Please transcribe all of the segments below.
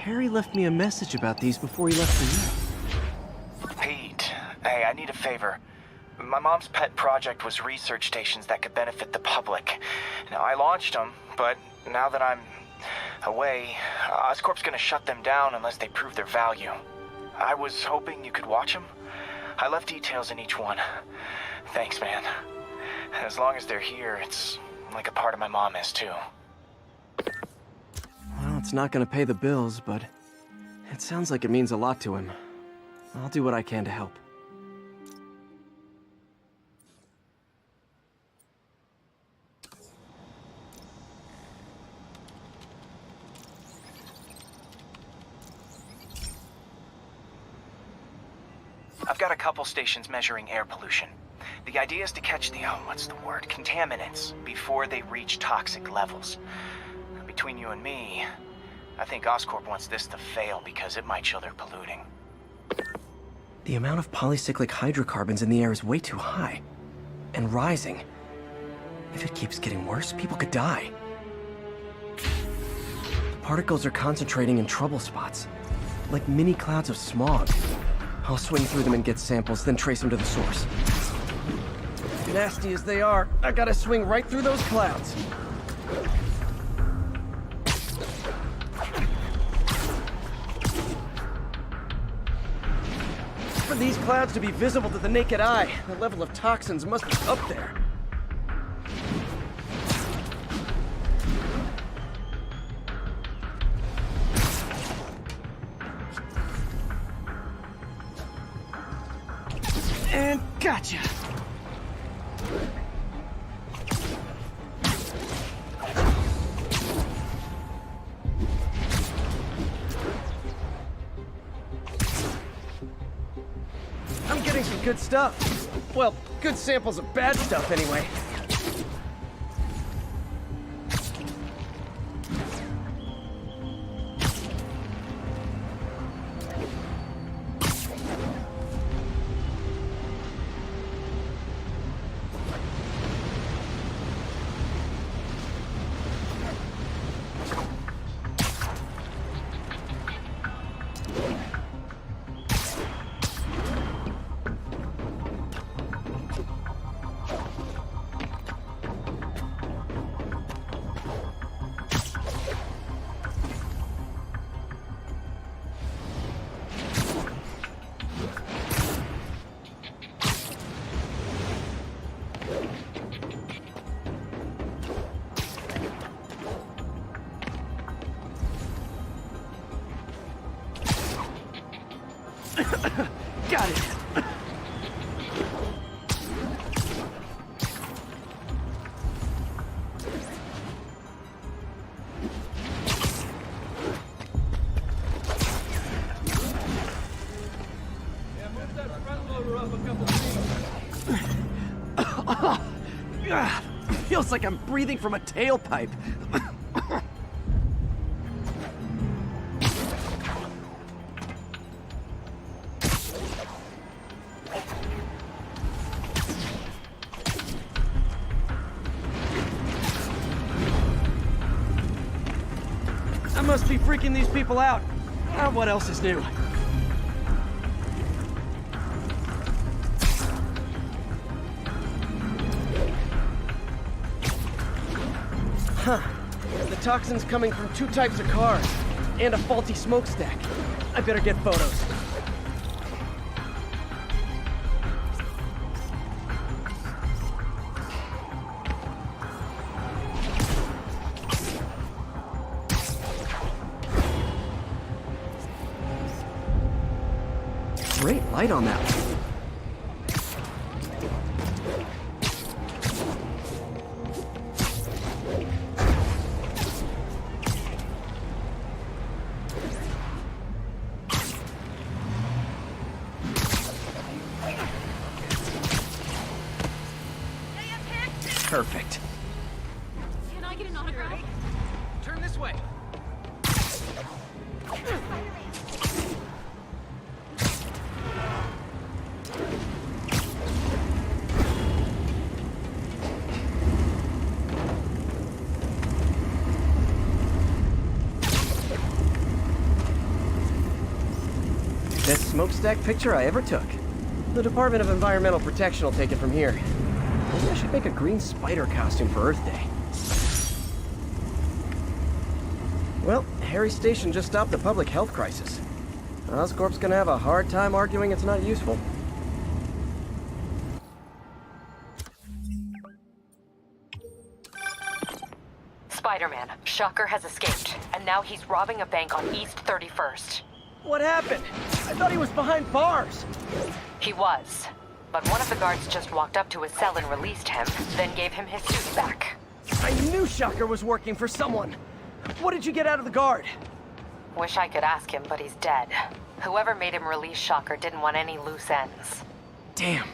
Harry left me a message about these before he left for you. Pete, hey, I need a favor. My mom's pet project was research stations that could benefit the public. Now, I launched them, but now that I'm away, Oscorp's gonna shut them down unless they prove their value. I was hoping you could watch them. I left details in each one. Thanks, man. As long as they're here, it's like a part of my mom is, too. Well, it's not gonna pay the bills, but it sounds like it means a lot to him. I'll do what I can to help. I've got a couple stations measuring air pollution. The idea is to catch the, contaminants before they reach toxic levels. Between you and me, I think Oscorp wants this to fail because it might show they're polluting. The amount of polycyclic hydrocarbons in the air is way too high. And rising. If it keeps getting worse, people could die. The particles are concentrating in trouble spots, like mini clouds of smog. I'll swing through them and get samples, then trace them to the source. Nasty as they are, I gotta swing right through those clouds. For these clouds to be visible to the naked eye, the level of toxins must be up there. And gotcha! I'm getting some good stuff. Well, good samples of bad stuff anyway. Got it. Feels like I'm breathing from a tailpipe. I must be freaking these people out. What else is new? Huh. The toxin's coming from two types of cars, and a faulty smokestack. I better get photos. Great light on that one. Perfect. Can I get an autograph? Turn this way. smokestack picture I ever took. The Department of Environmental Protection will take it from here. Maybe I should make a green spider costume for Earth Day. Well, Harry Station just stopped a public health crisis. Oscorp's gonna have a hard time arguing it's not useful. Spider-Man, Shocker has escaped, and now he's robbing a bank on East 31st. What happened? I thought he was behind bars. He was, but one of the guards just walked up to his cell and released him, then gave him his suit back. I knew Shocker was working for someone. What did you get out of the guard? Wish I could ask him, but he's dead. Whoever made him release Shocker didn't want any loose ends. Damn.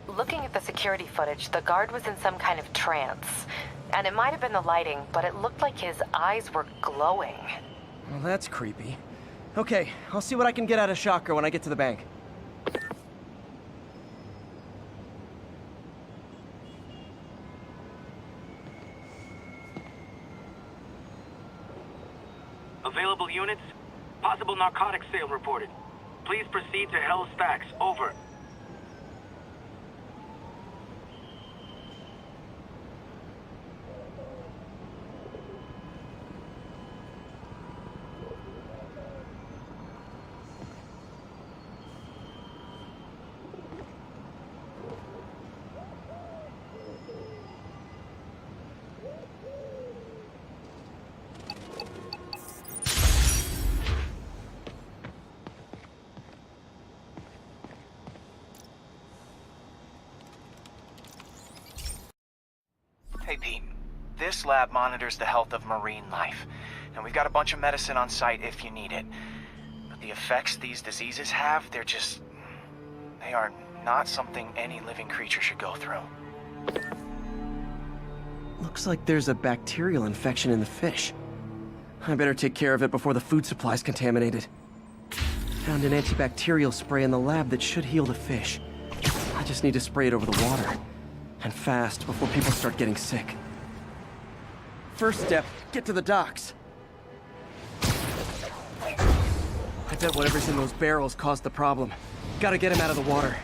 Looking at the security footage, the guard was in some kind of trance. And it might have been the lighting, but it looked like his eyes were glowing. Well, that's creepy. Okay, I'll see what I can get out of Shocker when I get to the bank. Available units? Possible narcotics sale reported. Please proceed to Hell's Stacks. Over. Hey, Pete. This lab monitors the health of marine life, and we've got a bunch of medicine on site if you need it. But the effects these diseases have, they are not something any living creature should go through. Looks like there's a bacterial infection in the fish. I better take care of it before the food supply's contaminated. Found an antibacterial spray in the lab that should heal the fish. I just need to spray it over the water. And fast, before people start getting sick. First step, get to the docks. I bet whatever's in those barrels caused the problem. Gotta get him out of the water.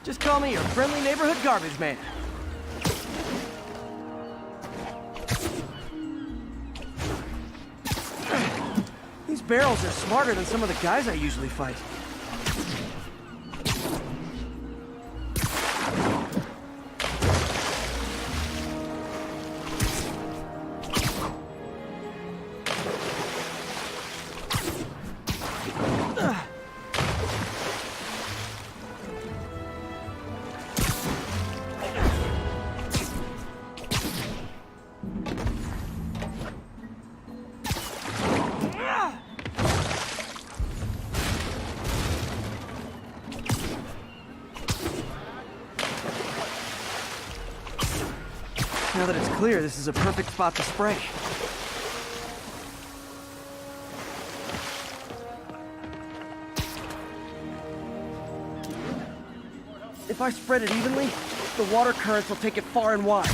Just call me your friendly neighborhood garbage man. These barrels are smarter than some of the guys I usually fight. Now that it's clear, this is a perfect spot to spray. If I spread it evenly, the water currents will take it far and wide.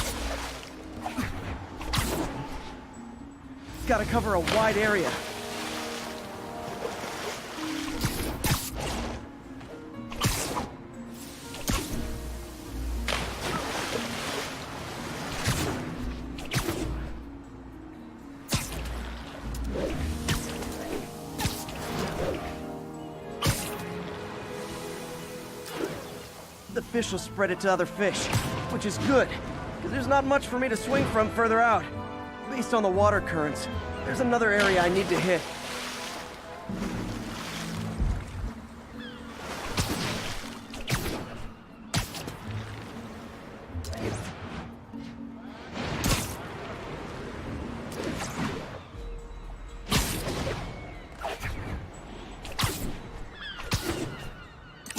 Gotta cover a wide area. The fish will spread it to other fish, which is good, because there's not much for me to swing from further out. Based on the water currents, there's another area I need to hit.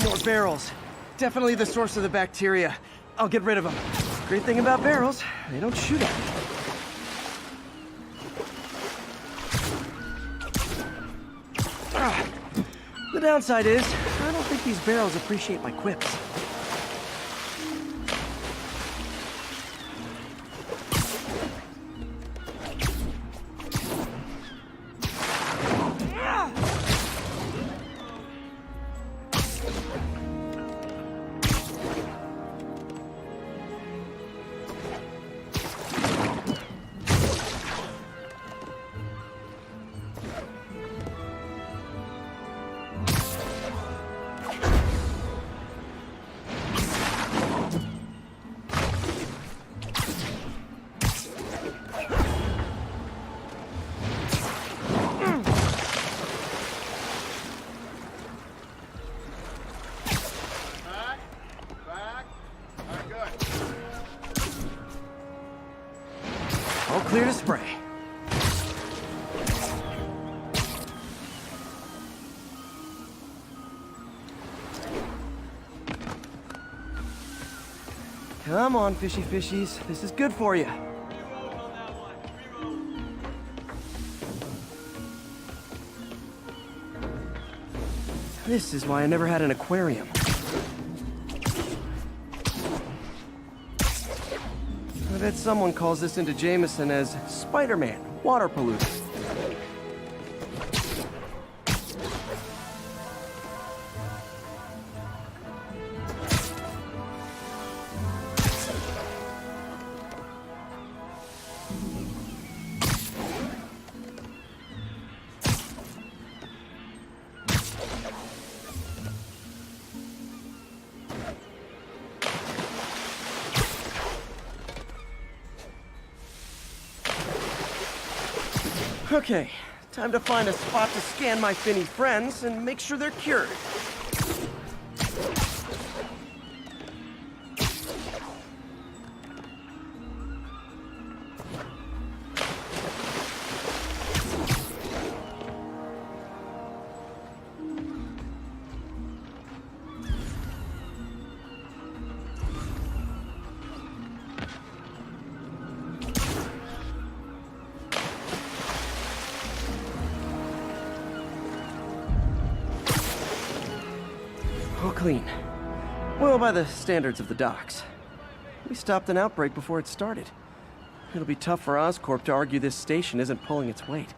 More barrels. Definitely the source of the bacteria. I'll get rid of them. Great thing about barrels, they don't shoot at me. The downside is, I don't think these barrels appreciate my quips. All clear to spray. Come on, fishy fishies. This is good for you. This is why I never had an aquarium. I bet someone calls this into Jameson as Spider-Man, water pollutant. Okay, time to find a spot to scan my finny friends and make sure they're cured. All clean. Well, by the standards of the docks. We stopped an outbreak before it started. It'll be tough for Oscorp to argue this station isn't pulling its weight.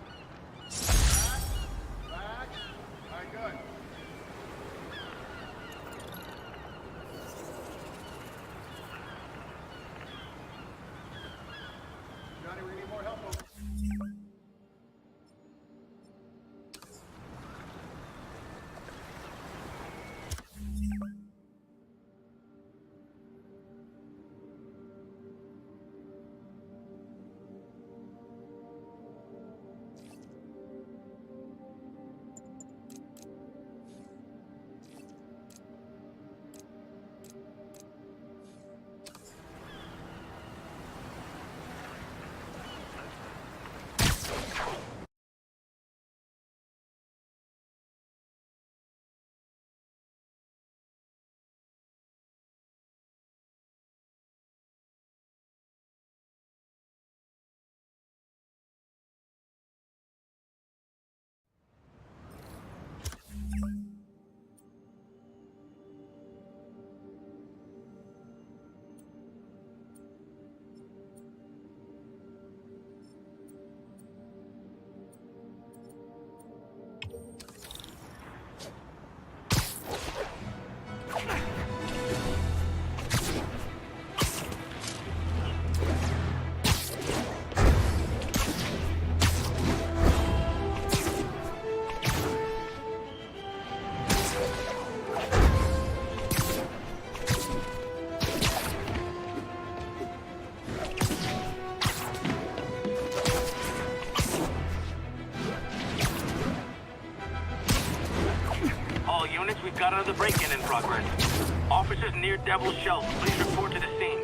break-in in progress. Officers near Devil's Shelf, please report to the scene.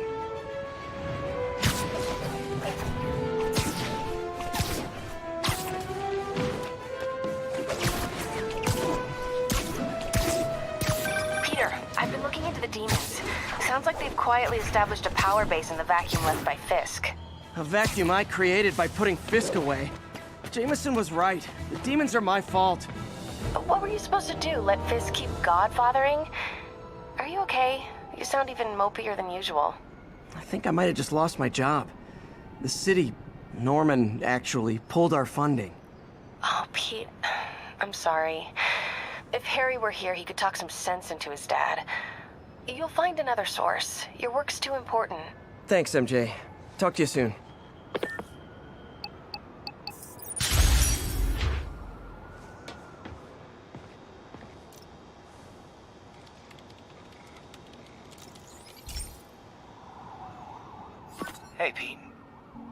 Peter, I've been looking into the demons. Sounds like they've quietly established a power base in the vacuum left by Fisk. A vacuum I created by putting Fisk away. Jameson was right. The demons are my fault. But what were you supposed to do? Let Fisk keep godfathering? Are you okay? You sound even mopier than usual. I think I might have just lost my job. The city, Norman, actually, pulled our funding. Oh, Pete. I'm sorry. If Harry were here, he could talk some sense into his dad. You'll find another source. Your work's too important. Thanks, MJ. Talk to you soon. Hey, Pete.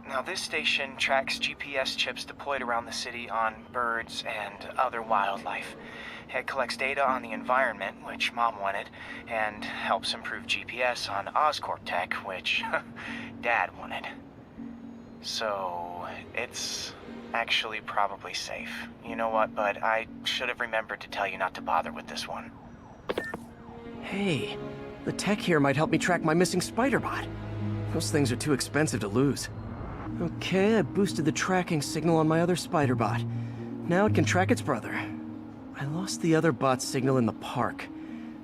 Now, this station tracks GPS chips deployed around the city on birds and other wildlife. It collects data on the environment, which Mom wanted, and helps improve GPS on Oscorp tech, which Dad wanted. So, it's actually probably safe. You know what, bud? I should have remembered to tell you not to bother with this one. Hey, the tech here might help me track my missing Spider-Bot. Those things are too expensive to lose. Okay, I boosted the tracking signal on my other Spider-Bot. Now it can track its brother. I lost the other bot's signal in the park,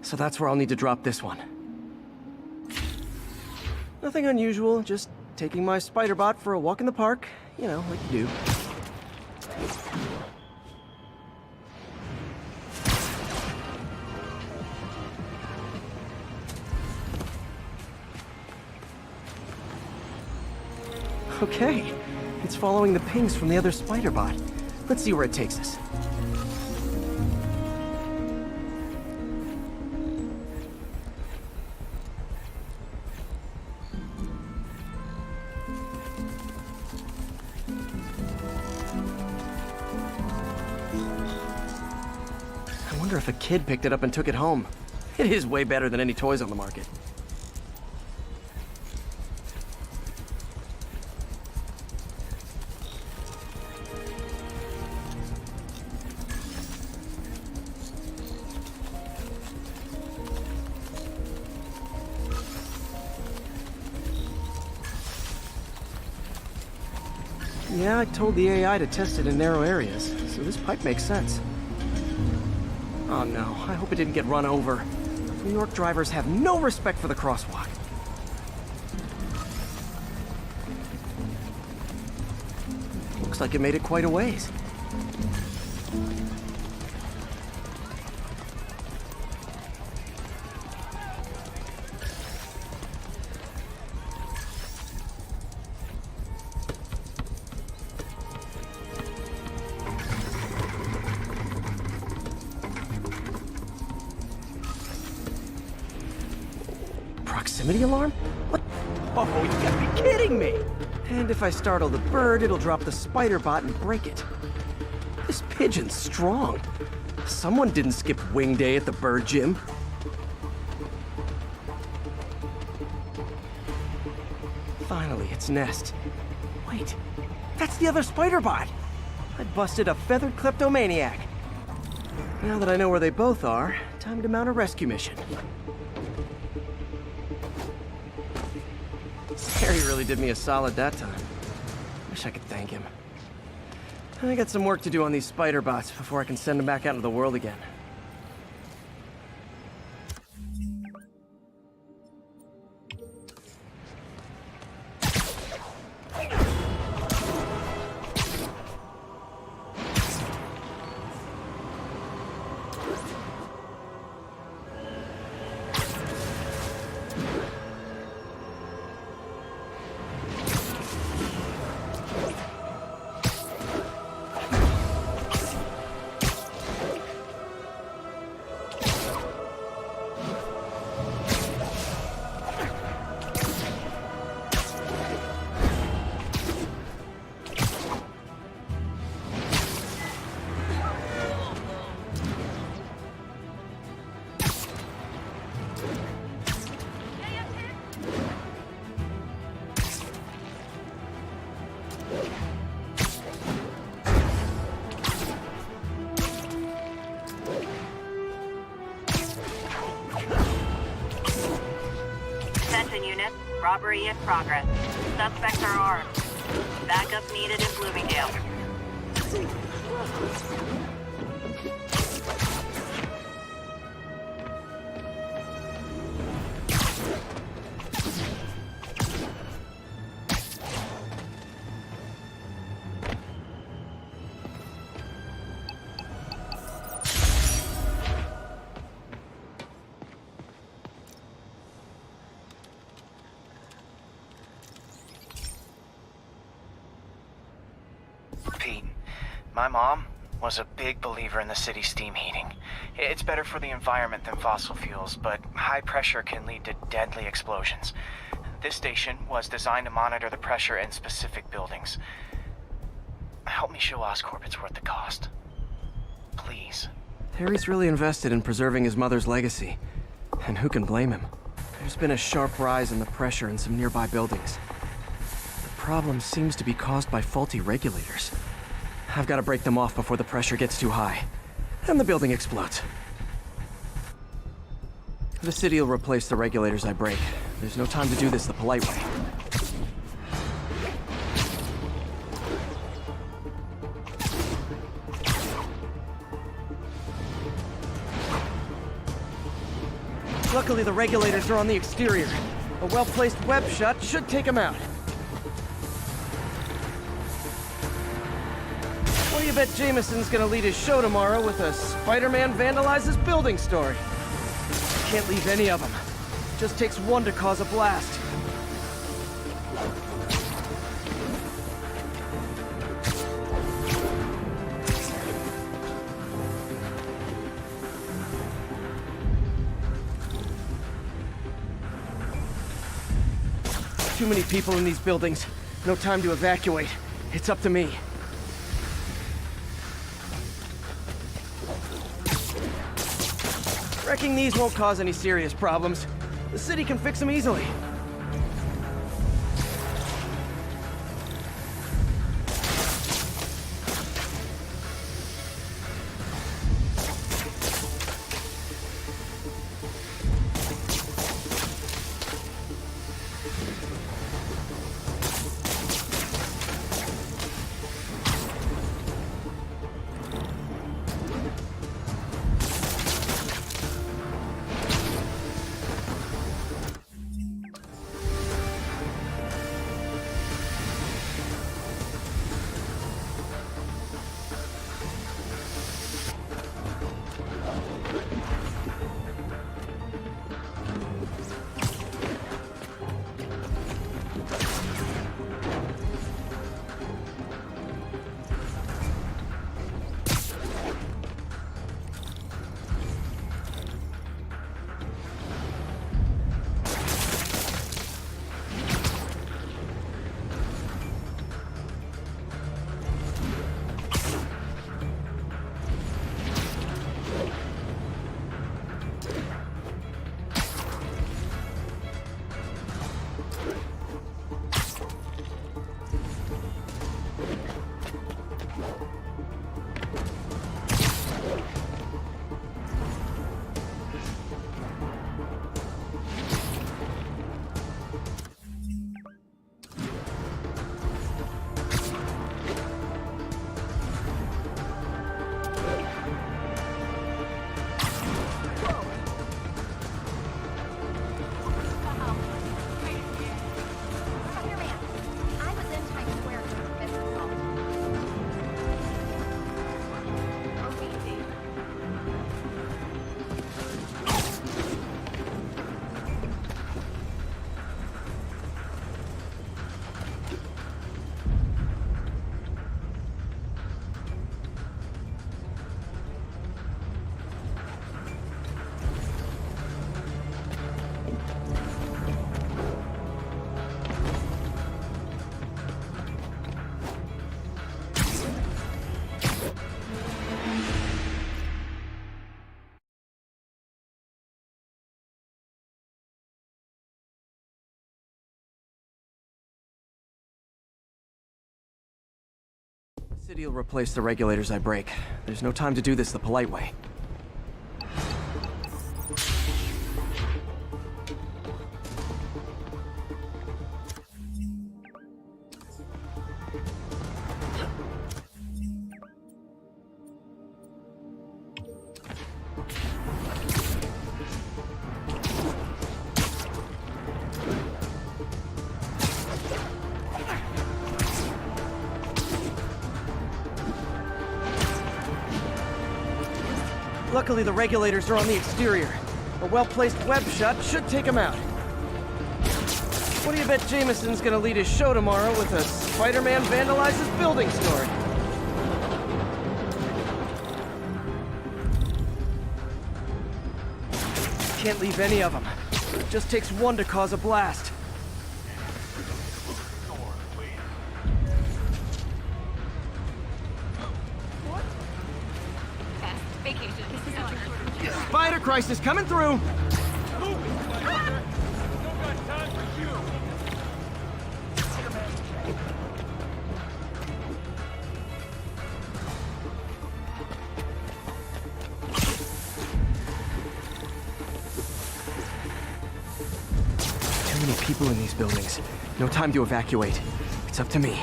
so that's where I'll need to drop this one. Nothing unusual, just taking my Spider-Bot for a walk in the park. You know, like you do. Okay, it's following the pings from the other Spider-Bot. Let's see where it takes us. I wonder if a kid picked it up and took it home. It is way better than any toys on the market. Yeah, I told the AI to test it in narrow areas, so this pipe makes sense. Oh no, I hope it didn't get run over. New York drivers have no respect for the crosswalk. Looks like it made it quite a ways. Proximity alarm? What? Oh, you gotta be kidding me! And if I startle the bird, it'll drop the Spider-Bot and break it. This pigeon's strong. Someone didn't skip wing day at the bird gym. Finally, its nest. Wait, that's the other Spider-Bot! I busted a feathered kleptomaniac. Now that I know where they both are, time to mount a rescue mission. Harry really did me a solid that time. Wish I could thank him. I got some work to do on these Spider-Bots before I can send them back out into the world again. Attention unit, robbery in progress. Suspects are armed. Backup needed in Bloomingdale. Pete, my mom was a big believer in the city's steam heating. It's better for the environment than fossil fuels, but high pressure can lead to deadly explosions. This station was designed to monitor the pressure in specific buildings. Help me show Oscorp it's worth the cost. Please. Harry's really invested in preserving his mother's legacy. And who can blame him? There's been a sharp rise in the pressure in some nearby buildings. The problem seems to be caused by faulty regulators. I've got to break them off before the pressure gets too high. And the building explodes. The city will replace the regulators I break. There's no time to do this the polite way. Luckily, the regulators are on the exterior. A well-placed web shot should take them out. What do you bet Jameson's gonna lead his show tomorrow with a Spider-Man vandalizes building story? Can't leave any of them. Just takes one to cause a blast. Too many people in these buildings. No time to evacuate. It's up to me. Wrecking these won't cause any serious problems. The city can fix them easily. City will replace the regulators I break. There's no time to do this the polite way. Luckily, the regulators are on the exterior. A well-placed web shot should take them out. What do you bet Jameson's gonna lead his show tomorrow with a Spider-Man vandalizes building story? Can't leave any of them. It just takes one to cause a blast. Vacation. Spider crisis coming through! Too many people in these buildings. No time to evacuate. It's up to me.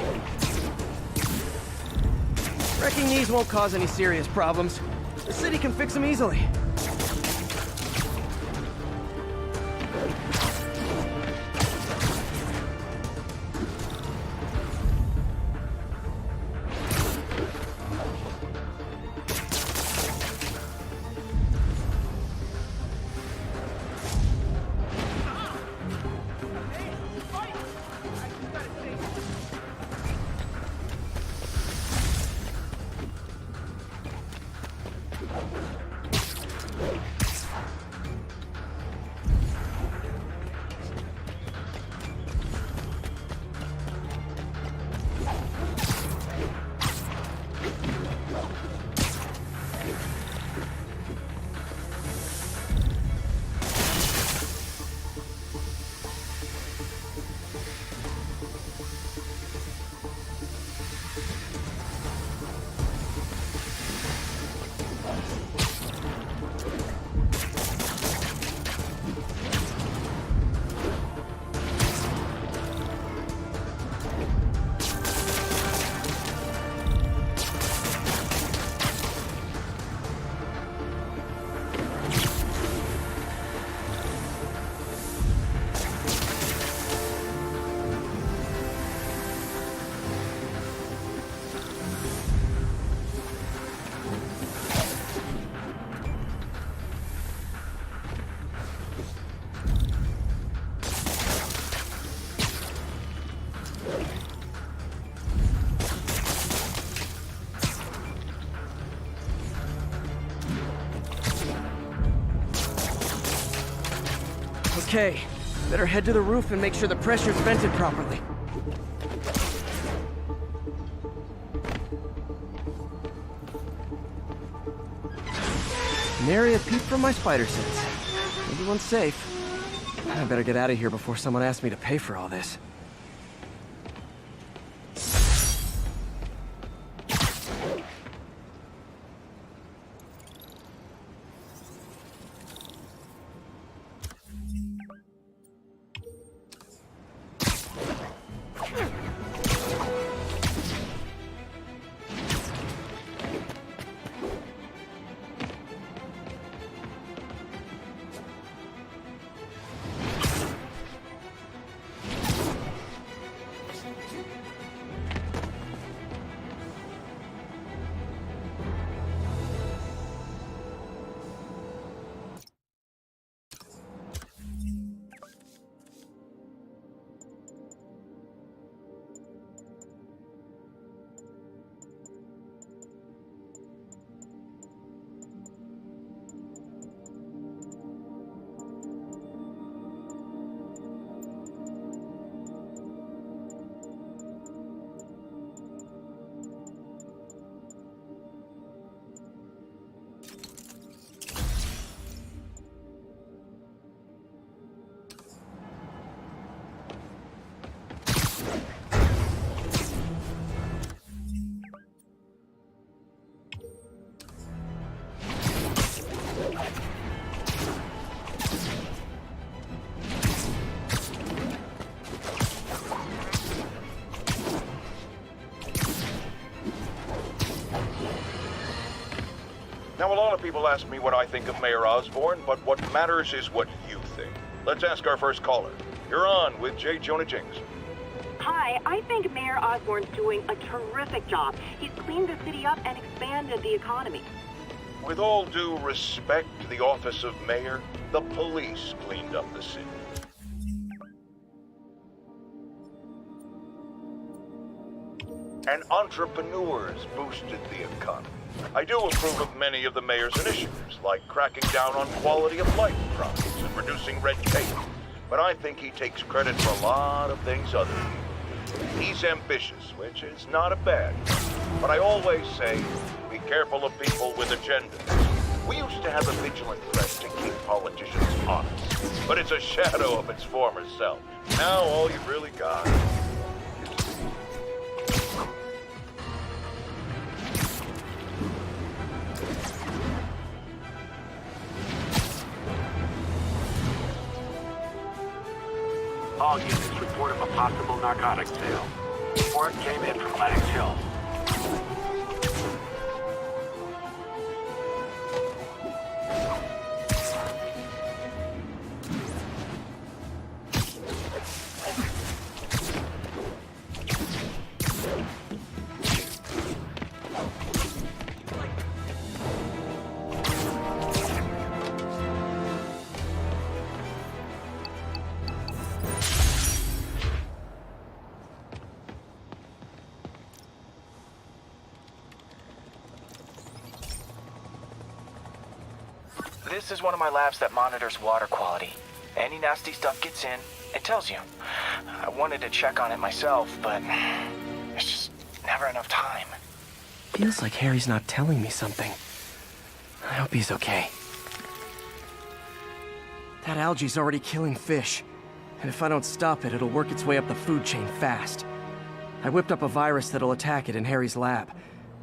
Wrecking these won't cause any serious problems. The city can fix them easily. Okay, better head to the roof and make sure the pressure's vented properly. Nary a peep from my spider sense. Everyone's safe. I better get out of here before someone asks me to pay for all this. Now, a lot of people ask me what I think of Mayor Osborn, but what matters is what you think. Let's ask our first caller. You're on with J. Jonah Jinx. Hi, I think Mayor Osborn's doing a terrific job. He's cleaned the city up and expanded the economy. With all due respect to the office of mayor, the police cleaned up the city. And entrepreneurs boosted the economy. I do approve of many of the mayor's initiatives, like cracking down on quality of life problems and reducing red tape. But I think he takes credit for a lot of things other people. He's ambitious, which is not a bad thing. But I always say, be careful of people with agendas. We used to have a vigilant press to keep politicians honest, but it's a shadow of its former self. Now all you really got is... All units report of a possible narcotics sale. Word came in from Lenox Hill. This is one of my labs that monitors water quality. Any nasty stuff gets in, it tells you. I wanted to check on it myself, but there's just never enough time. Feels like Harry's not telling me something. I hope he's okay. That algae's already killing fish. And if I don't stop it, it'll work its way up the food chain fast. I whipped up a virus that'll attack it in Harry's lab.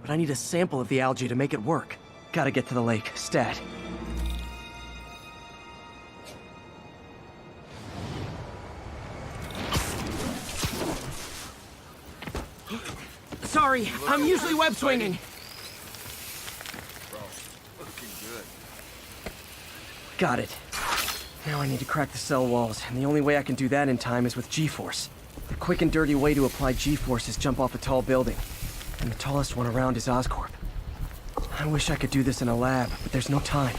But I need a sample of the algae to make it work. Gotta get to the lake, stat. Sorry, I'm usually web swinging. Got it. Now I need to crack the cell walls, and the only way I can do that in time is with G-force. The quick and dirty way to apply G-force is jump off a tall building. And the tallest one around is Oscorp. I wish I could do this in a lab, but there's no time.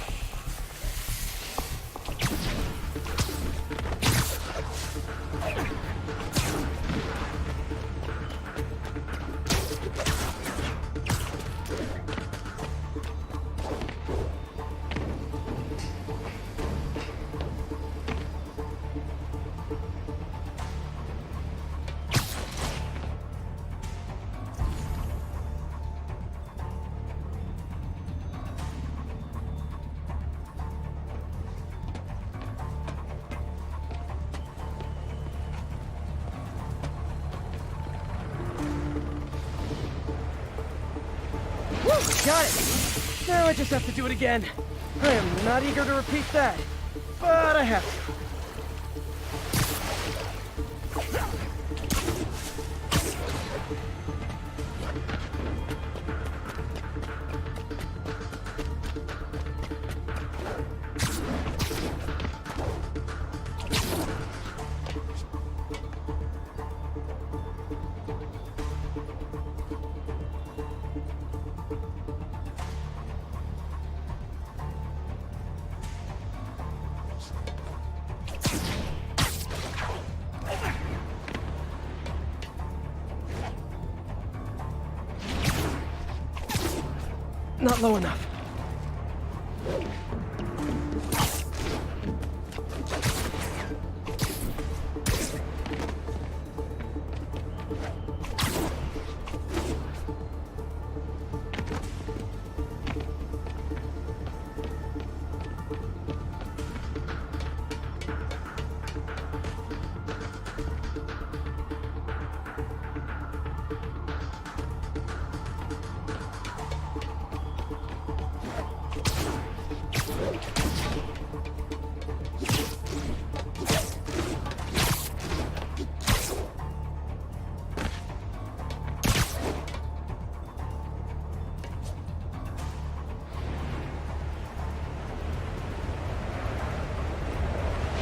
Got it! Now I just have to do it again. I am not eager to repeat that, but I have to. Not low enough.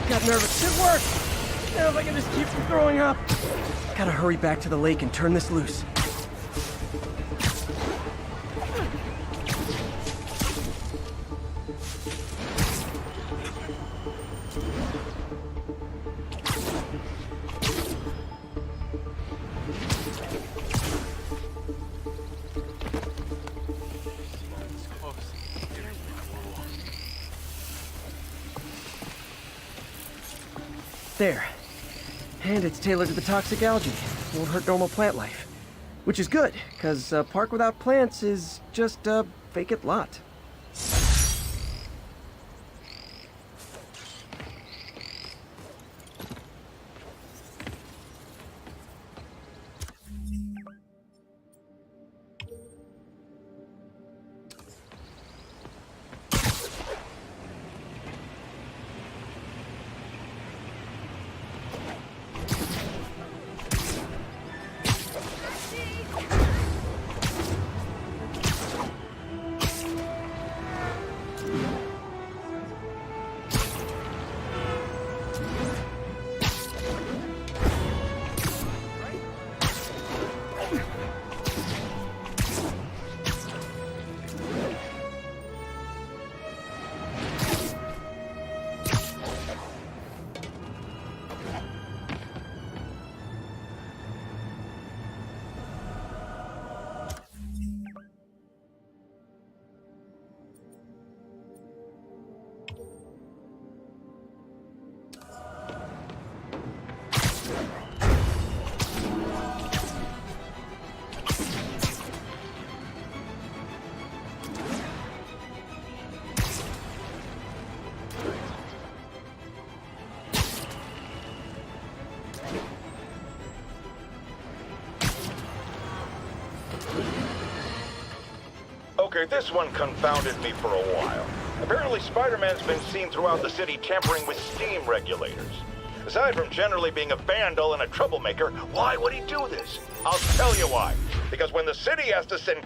Got nervous. It worked! Now if I can just keep from throwing up. Gotta hurry back to the lake and turn this loose. There. And it's tailored to the toxic algae. Won't hurt normal plant life. Which is good, because a park without plants is just a vacant lot. Okay, this one confounded me for a while. Apparently Spider-Man's been seen throughout the city tampering with steam regulators. Aside from generally being a vandal and a troublemaker, why would he do this? I'll tell you why. Because when the city has to send...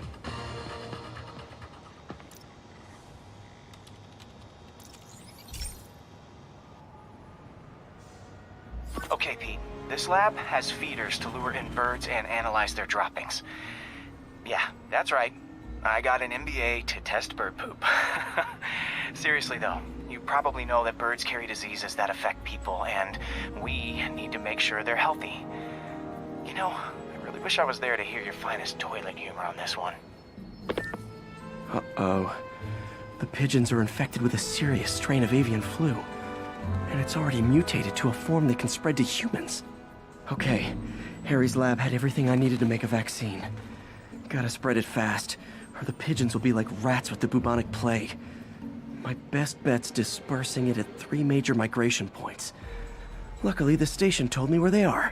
Okay, Pete. This lab has feeders to lure in birds and analyze their droppings. Yeah, that's right. I got an MBA to test bird poop. Seriously though, you probably know that birds carry diseases that affect people, and we need to make sure they're healthy. You know, I really wish I was there to hear your finest toilet humor on this one. Uh-oh. The pigeons are infected with a serious strain of avian flu. And it's already mutated to a form that can spread to humans. Okay, Harry's lab had everything I needed to make a vaccine. Gotta spread it fast, or the pigeons will be like rats with the bubonic plague. My best bet's dispersing it at 3 major migration points. Luckily, the station told me where they are.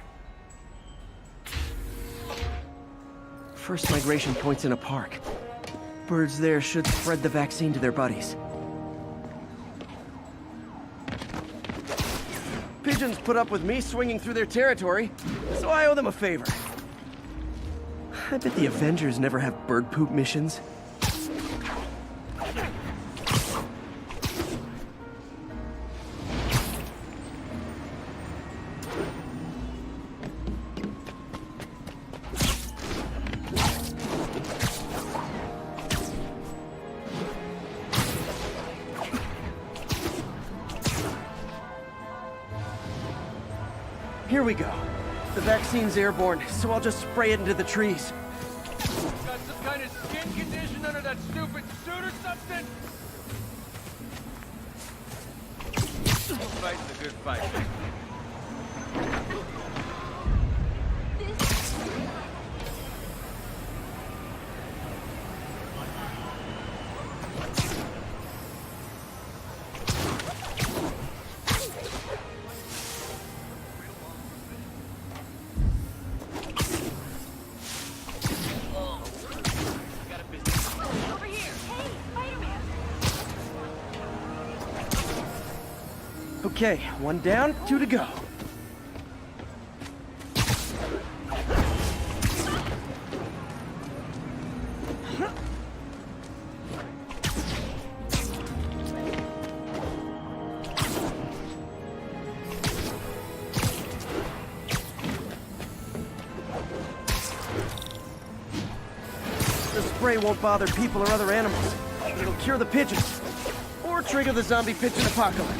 First migration point's in a park. Birds there should spread the vaccine to their buddies. Pigeons put up with me swinging through their territory, so I owe them a favor. I bet the Avengers never have bird poop missions. Here we go. The vaccine's airborne, so I'll just spray it into the trees. Got some kind of skin condition under that stupid suit or something? Fight's a good fight. Okay, 1 down, 2 to go. spray won't bother people or other animals. It'll cure the pigeons. Or trigger the zombie pigeon apocalypse.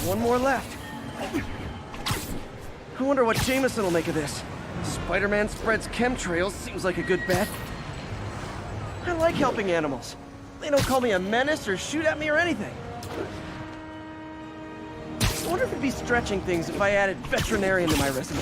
One more left. I wonder what Jameson will make of this. Spider-Man spreads chemtrails seems like a good bet. I like helping animals. They don't call me a menace or shoot at me or anything. I wonder if it'd be stretching things if I added veterinarian to my resume.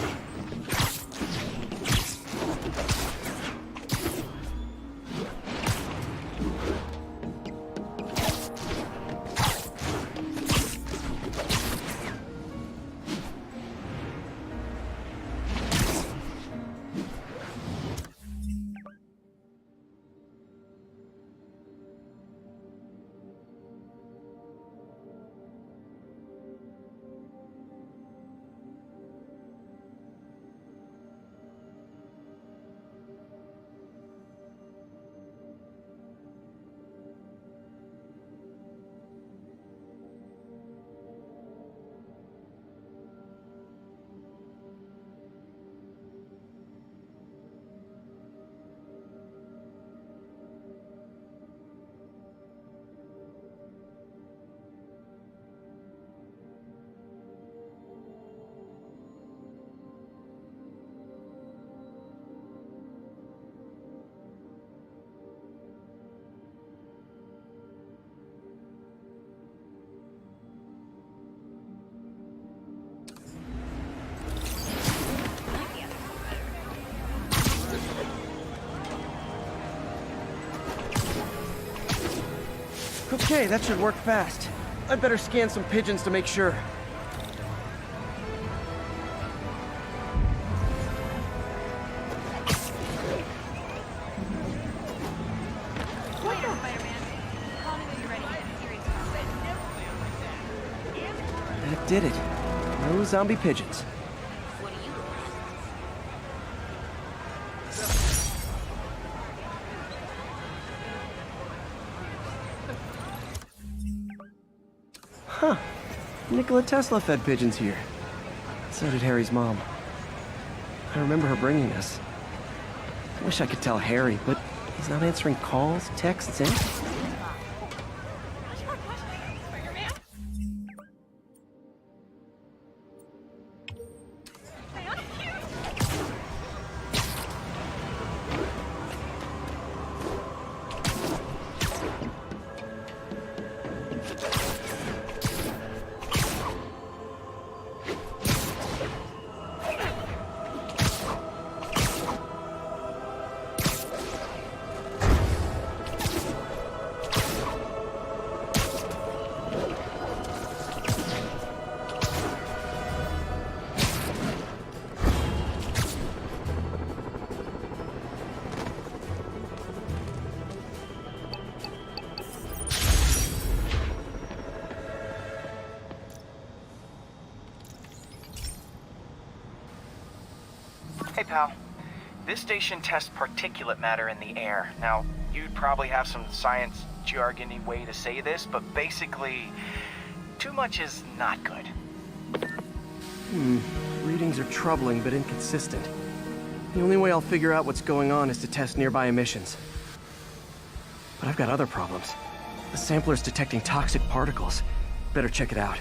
Okay, that should work fast. I'd better scan some pigeons to make sure. Later, Spider-Man. Call me when you're ready. Serious combat. That did it. No zombie pigeons. What do you look like? Huh. Nikola Tesla fed pigeons here. So did Harry's mom. I remember her bringing us. I wish I could tell Harry, but he's not answering calls, texts, anything. Spider-Man? Stay on cue! Hey, pal. This station tests particulate matter in the air. Now, you'd probably have some science jargony way to say this, but basically, too much is not good. Readings are troubling but inconsistent. The only way I'll figure out what's going on is to test nearby emissions. But I've got other problems. The sampler's detecting toxic particles. Better check it out.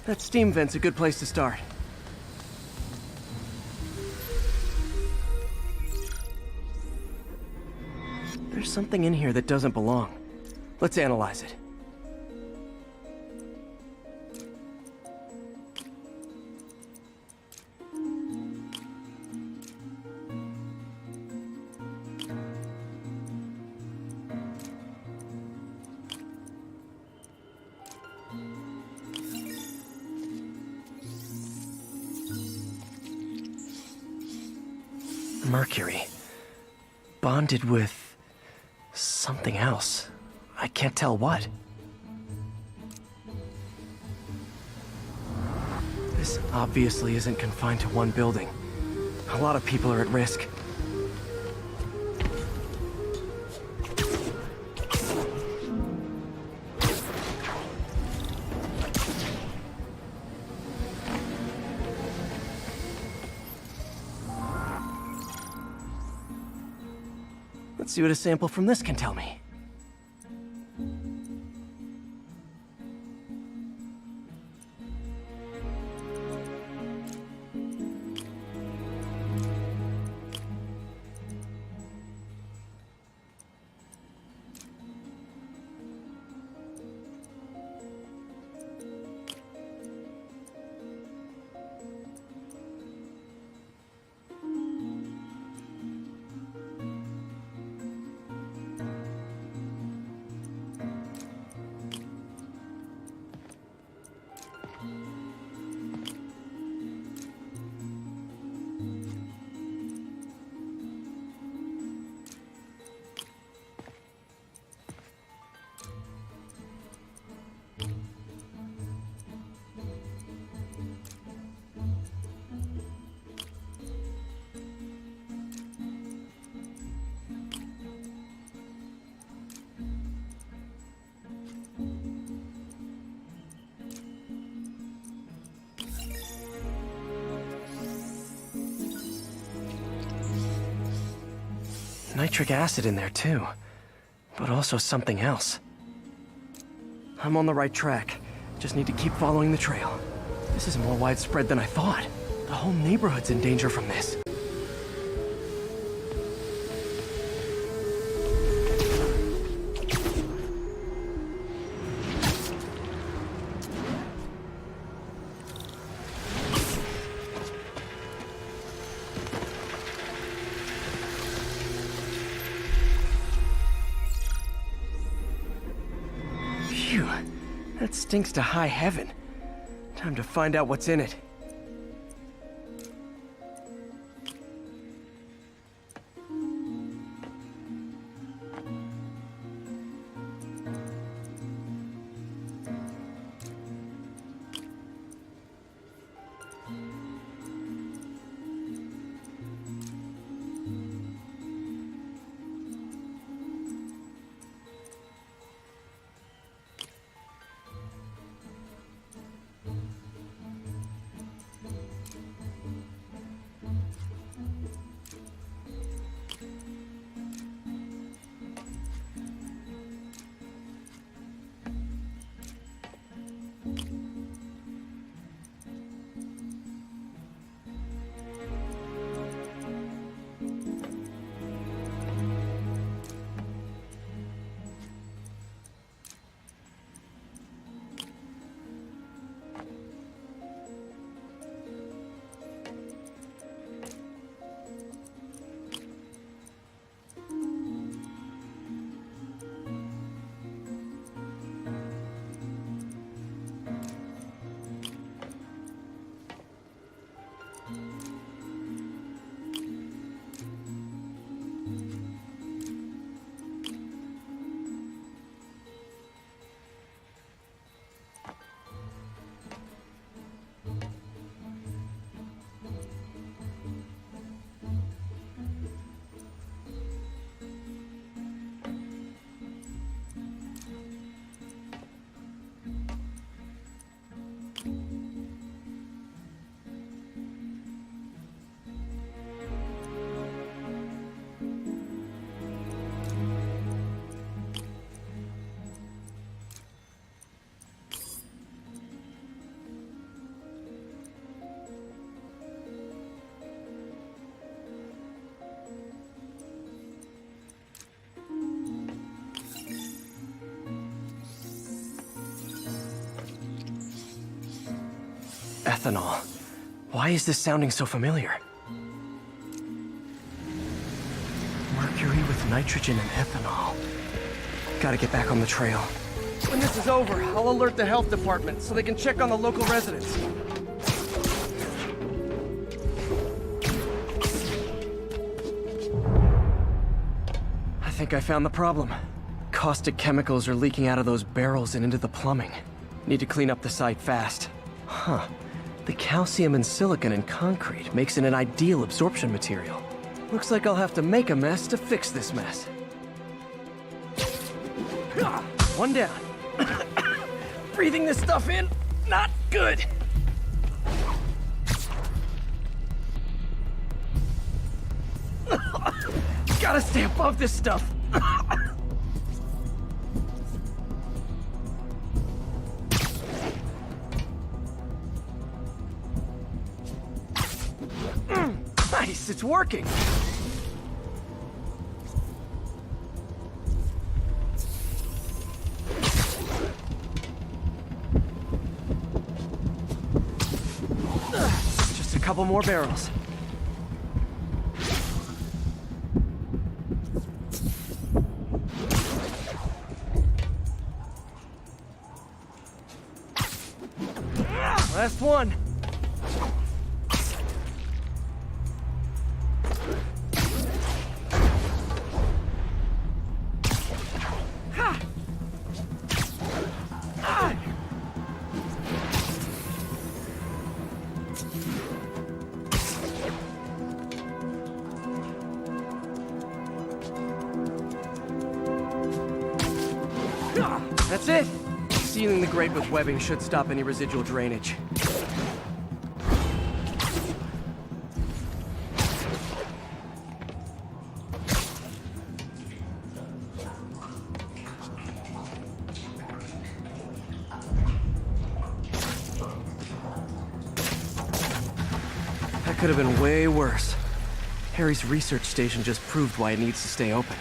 That steam vent's a good place to start. There's something in here that doesn't belong. Let's analyze it. Mercury. Bonded with something else. I can't tell what. This obviously isn't confined to one building. A lot of people are at risk. Let's see what a sample from this can tell me. Nitric acid in there too, but also something else. I'm on the right track. Just need to keep following the trail. This is more widespread than I thought. The whole neighborhood's in danger from this. Phew, that stinks to high heaven. Time to find out what's in it. Ethanol. Why is this sounding so familiar? Mercury with nitrogen and ethanol. Gotta get back on the trail. When this is over, I'll alert the health department so they can check on the local residents. I think I found the problem. Caustic chemicals are leaking out of those barrels and into the plumbing. Need to clean up the site fast. Huh. The calcium and silicon in concrete makes it an ideal absorption material. Looks like I'll have to make a mess to fix this mess. One down. Breathing this stuff in, not good. Gotta stay above this stuff. Nice, it's working. Just a couple more barrels. Last one. That's it. Sealing the grate with webbing should stop any residual drainage. That could have been way worse. Harry's research station just proved why it needs to stay open.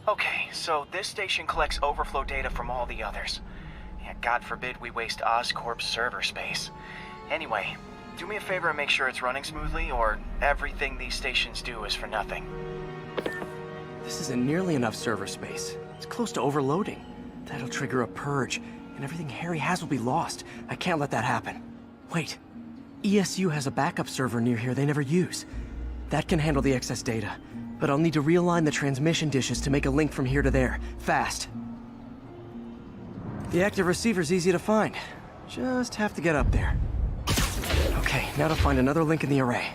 Okay, so this station collects overflow data from all the others. Yeah, God forbid we waste Oscorp's server space. Anyway, do me a favor and make sure it's running smoothly, or everything these stations do is for nothing. This isn't nearly enough server space. It's close to overloading. That'll trigger a purge, and everything Harry has will be lost. I can't let that happen. Wait. ESU has a backup server near here they never use. That can handle the excess data, but I'll need to realign the transmission dishes to make a link from here to there, fast. The active receiver's easy to find. Just have to get up there. Okay, now to find another link in the array.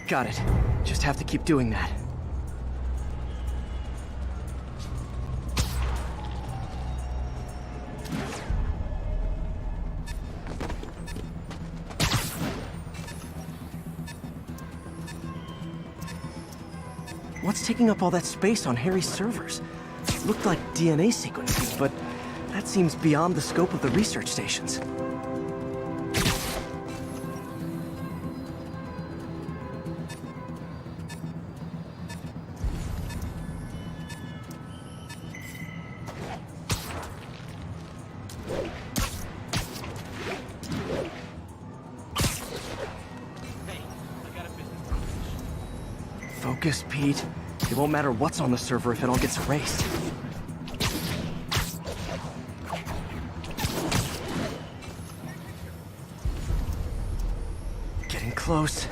Got it. Just have to keep doing that. What's taking up all that space on Harry's servers? Looked like DNA sequences, but that seems beyond the scope of the research stations. Focus, Pete. It won't matter what's on the server if it all gets erased. Getting close.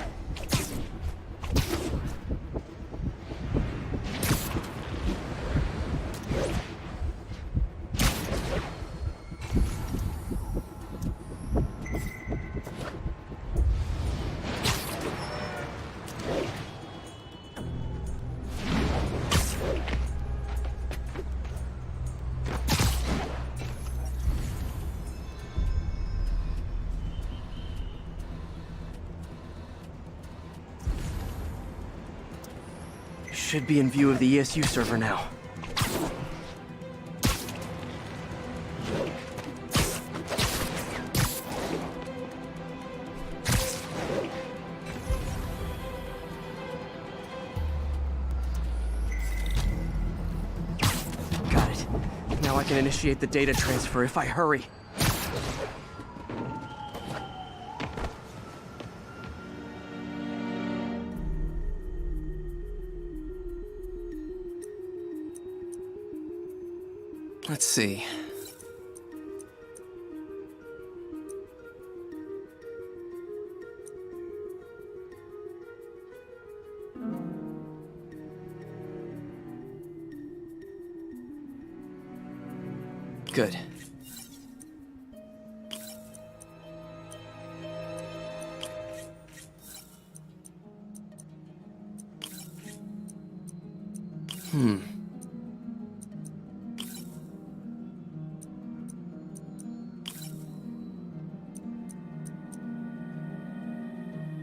Should be in view of the ESU server now. Got it. Now I can initiate the data transfer if I hurry. Let's see. Good.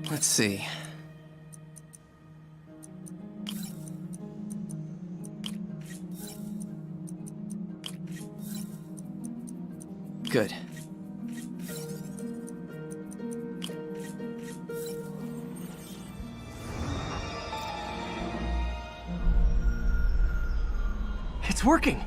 Let's see. Good. It's working!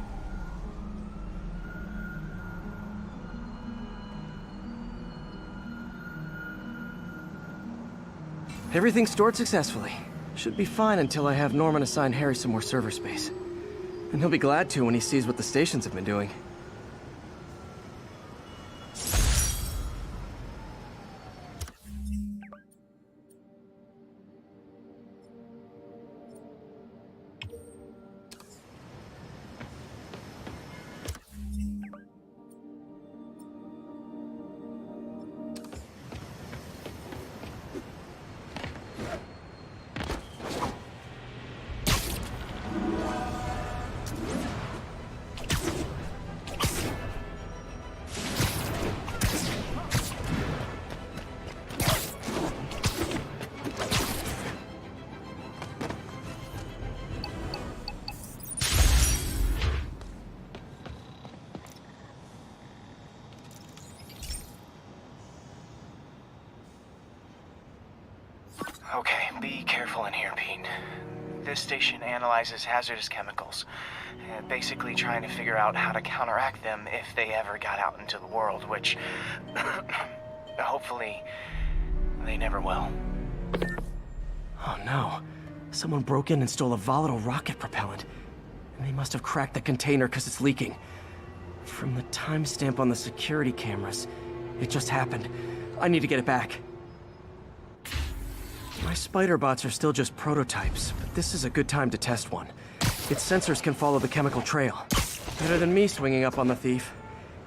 Everything's stored successfully. Should be fine until I have Norman assign Harry some more server space. And he'll be glad to when he sees what the stations have been doing. Okay, be careful in here, Pete. This station analyzes hazardous chemicals, basically trying to figure out how to counteract them if they ever got out into the world, which hopefully they never will. Oh no. Someone broke in and stole a volatile rocket propellant. And they must have cracked the container because it's leaking. From the timestamp on the security cameras, it just happened. I need to get it back. My spider bots are still just prototypes, but this is a good time to test one. Its sensors can follow the chemical trail. Better than me swinging up on the thief.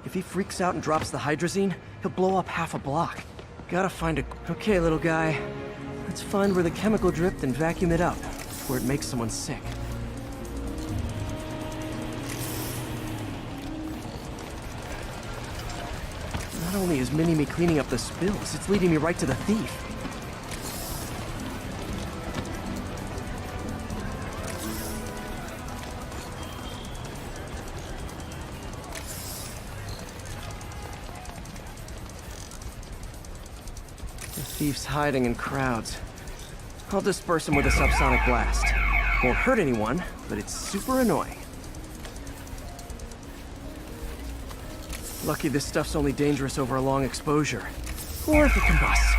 If he freaks out and drops the hydrazine, he'll blow up half a block. Gotta find a... Okay, little guy. Let's find where the chemical dripped and vacuum it up, before it makes someone sick. Not only is Mini-Me cleaning up the spills, it's leading me right to the thief. Thief's hiding in crowds. I'll disperse him with a subsonic blast. Won't hurt anyone, but it's super annoying. Lucky this stuff's only dangerous over a long exposure. Or if it combusts.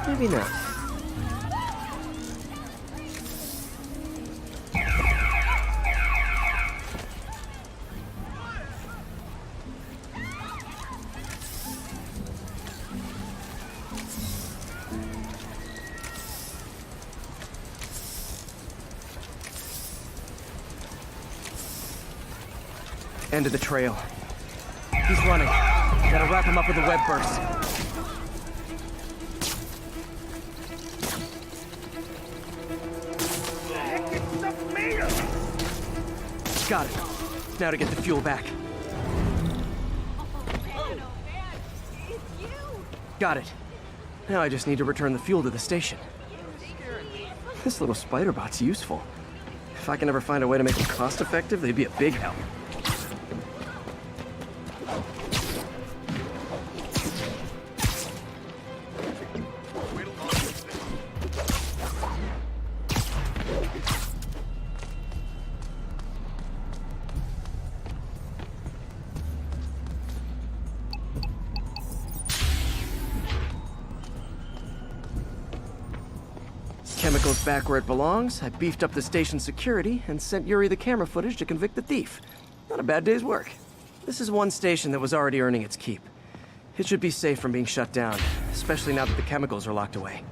Maybe not. End of the trail. He's running. Gotta wrap him up with a web burst. Got it. Now to get the fuel back. Got it. Now I just need to return the fuel to the station. This little spider bot's useful. If I can ever find a way to make them cost-effective, they'd be a big help. Chemicals back where it belongs. I beefed up the station's security and sent Yuri the camera footage to convict the thief. Not a bad day's work. This is one station that was already earning its keep. It should be safe from being shut down, especially now that the chemicals are locked away.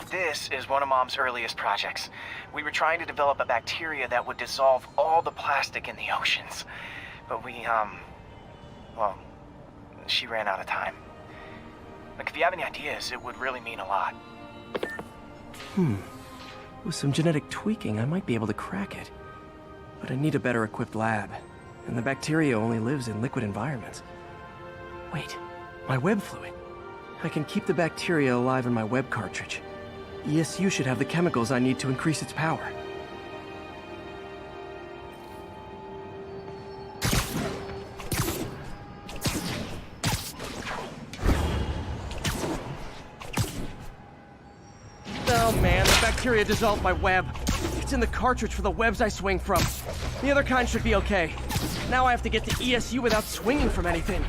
This is one of Mom's earliest projects. We were trying to develop a bacteria that would dissolve all the plastic in the oceans. But well, she ran out of time. Like, if you have any ideas, it would really mean a lot. With some genetic tweaking, I might be able to crack it. But I need a better equipped lab. And the bacteria only lives in liquid environments. Wait, my web fluid. I can keep the bacteria alive in my web cartridge. ESU should have the chemicals I need to increase its power. Oh man, the bacteria dissolved my web. It's in the cartridge for the webs I swing from. The other kind should be okay. Now I have to get to ESU without swinging from anything.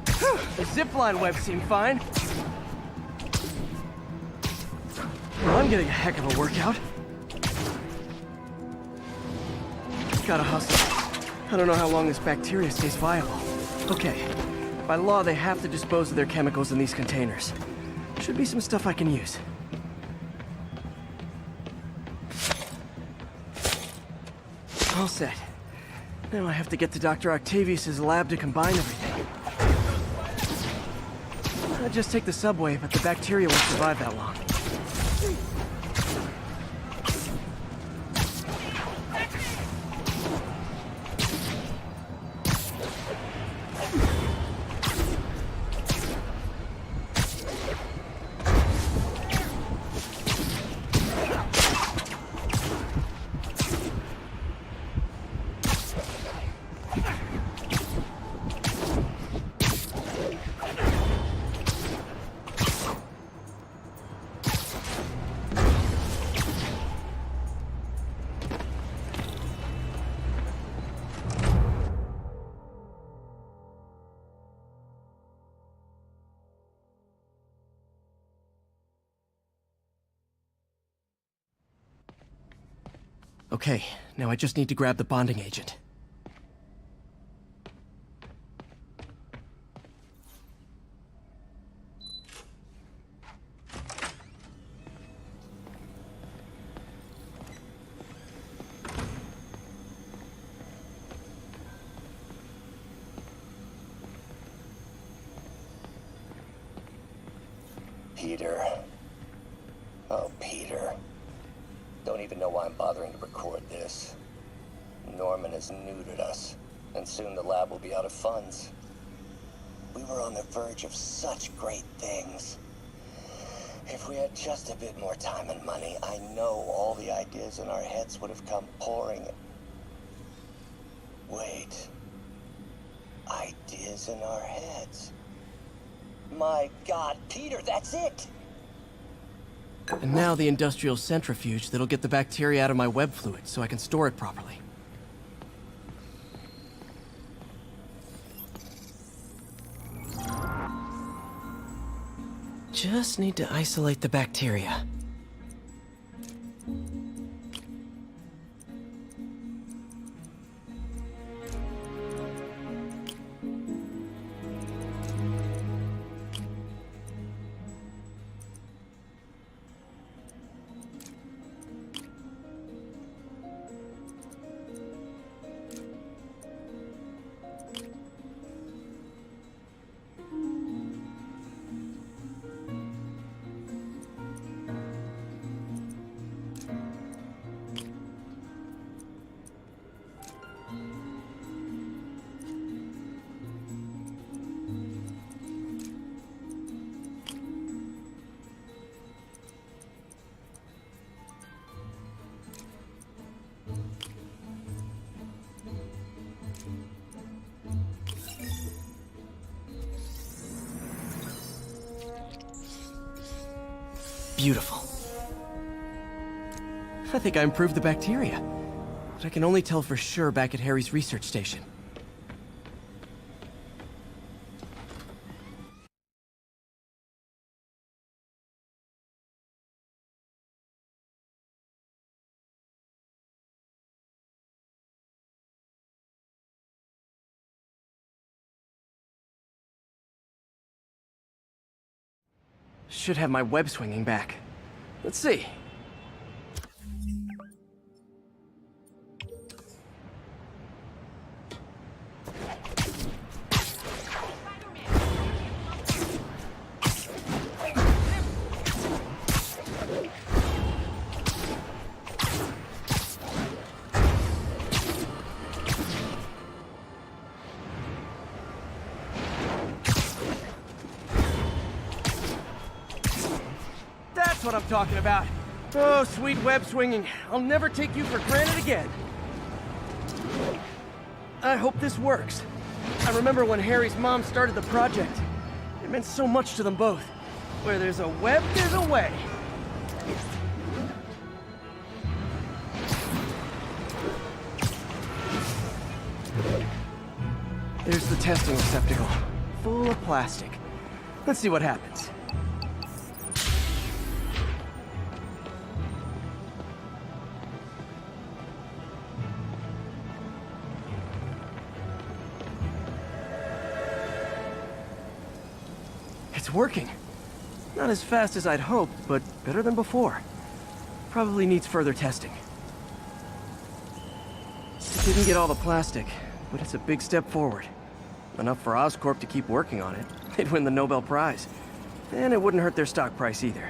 The zipline webs seem fine. Well, I'm getting a heck of a workout. Gotta hustle. I don't know how long this bacteria stays viable. Okay, by law they have to dispose of their chemicals in these containers. Should be some stuff I can use. All set. Now I have to get to Dr. Octavius's lab to combine everything. I'd just take the subway, but the bacteria won't survive that long. Okay, now I just need to grab the bonding agent. Peter. Oh, Peter. Don't even know why I'm bothering to record this. Norman has neutered us, and soon the lab will be out of funds. We were on the verge of such great things. If we had just a bit more time and money, I know all the ideas in our heads would have come pouring. Wait. Ideas in our heads. My God, Peter, that's it! And now the industrial centrifuge that'll get the bacteria out of my web fluid so I can store it properly. Just need to isolate the bacteria. Beautiful. I think I improved the bacteria, but I can only tell for sure back at Harry's research station. Should have my web swinging back. Let's see. That's what I'm talking about. Oh, sweet web swinging. I'll never take you for granted again. I hope this works. I remember when Harry's mom started the project. It meant so much to them both. Where there's a web, there's a way. There's the testing receptacle, full of plastic. Let's see what happens. It's working. Not as fast as I'd hoped, but better than before. Probably needs further testing. Didn't get all the plastic, but it's a big step forward. Enough for Oscorp to keep working on it. They'd win the Nobel Prize. And it wouldn't hurt their stock price either.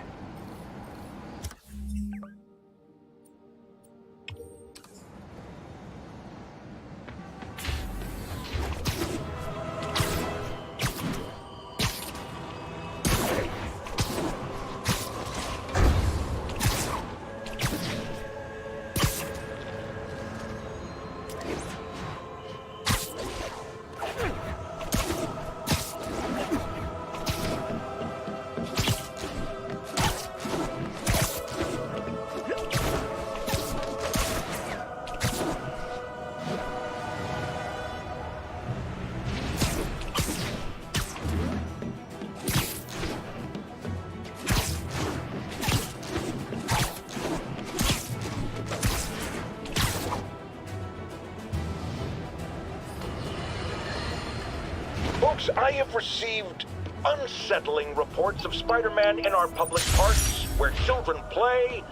Folks, I have received unsettling reports of Spider-Man in our public parks, where children play.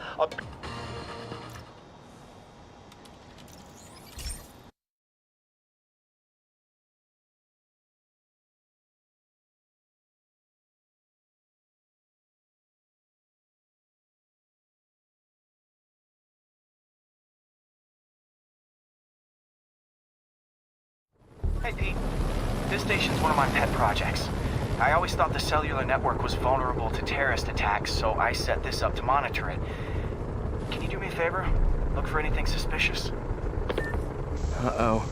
Hey, Pete. This station's one of my pet projects. I always thought the cellular network was vulnerable to terrorist attacks, so I set this up to monitor it. Can you do me a favor? Look for anything suspicious. Uh-oh.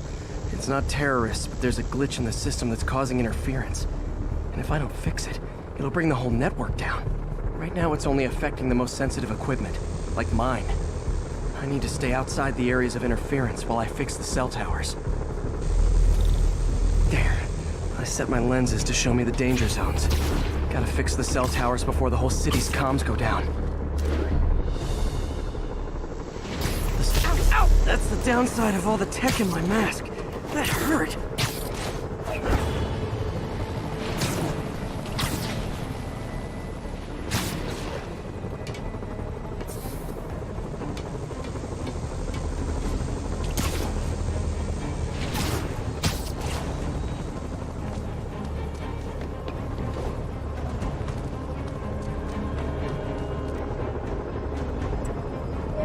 It's not terrorists, but there's a glitch in the system that's causing interference. And if I don't fix it, it'll bring the whole network down. Right now it's only affecting the most sensitive equipment, like mine. I need to stay outside the areas of interference while I fix the cell towers. There. I set my lenses to show me the danger zones. Gotta fix the cell towers before the whole city's comms go down. Ow! That's the downside of all the tech in my mask. That hurt.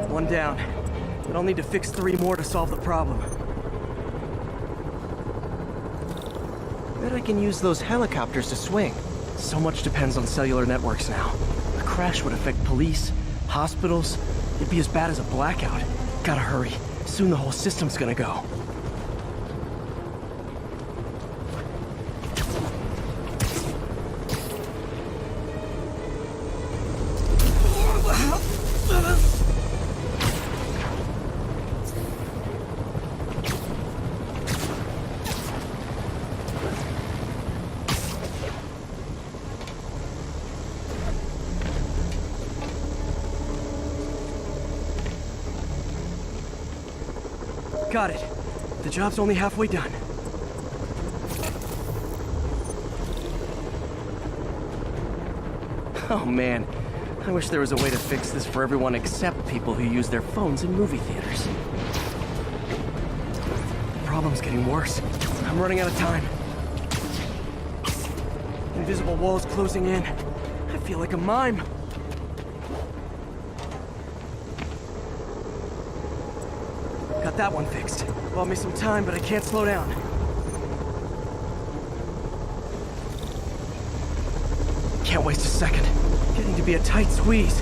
One down. But I'll need to fix 3 more to solve the problem. Bet I can use those helicopters to swing. So much depends on cellular networks now. A crash would affect police, hospitals. It'd be as bad as a blackout. Gotta hurry. Soon the whole system's gonna go. Got it. The job's only halfway done. Oh man, I wish there was a way to fix this for everyone except people who use their phones in movie theaters. The problem's getting worse. I'm running out of time. Invisible walls closing in. I feel like a mime. Got that one fixed. Bought me some time, but I can't slow down. Can't waste a second. Getting to be a tight squeeze.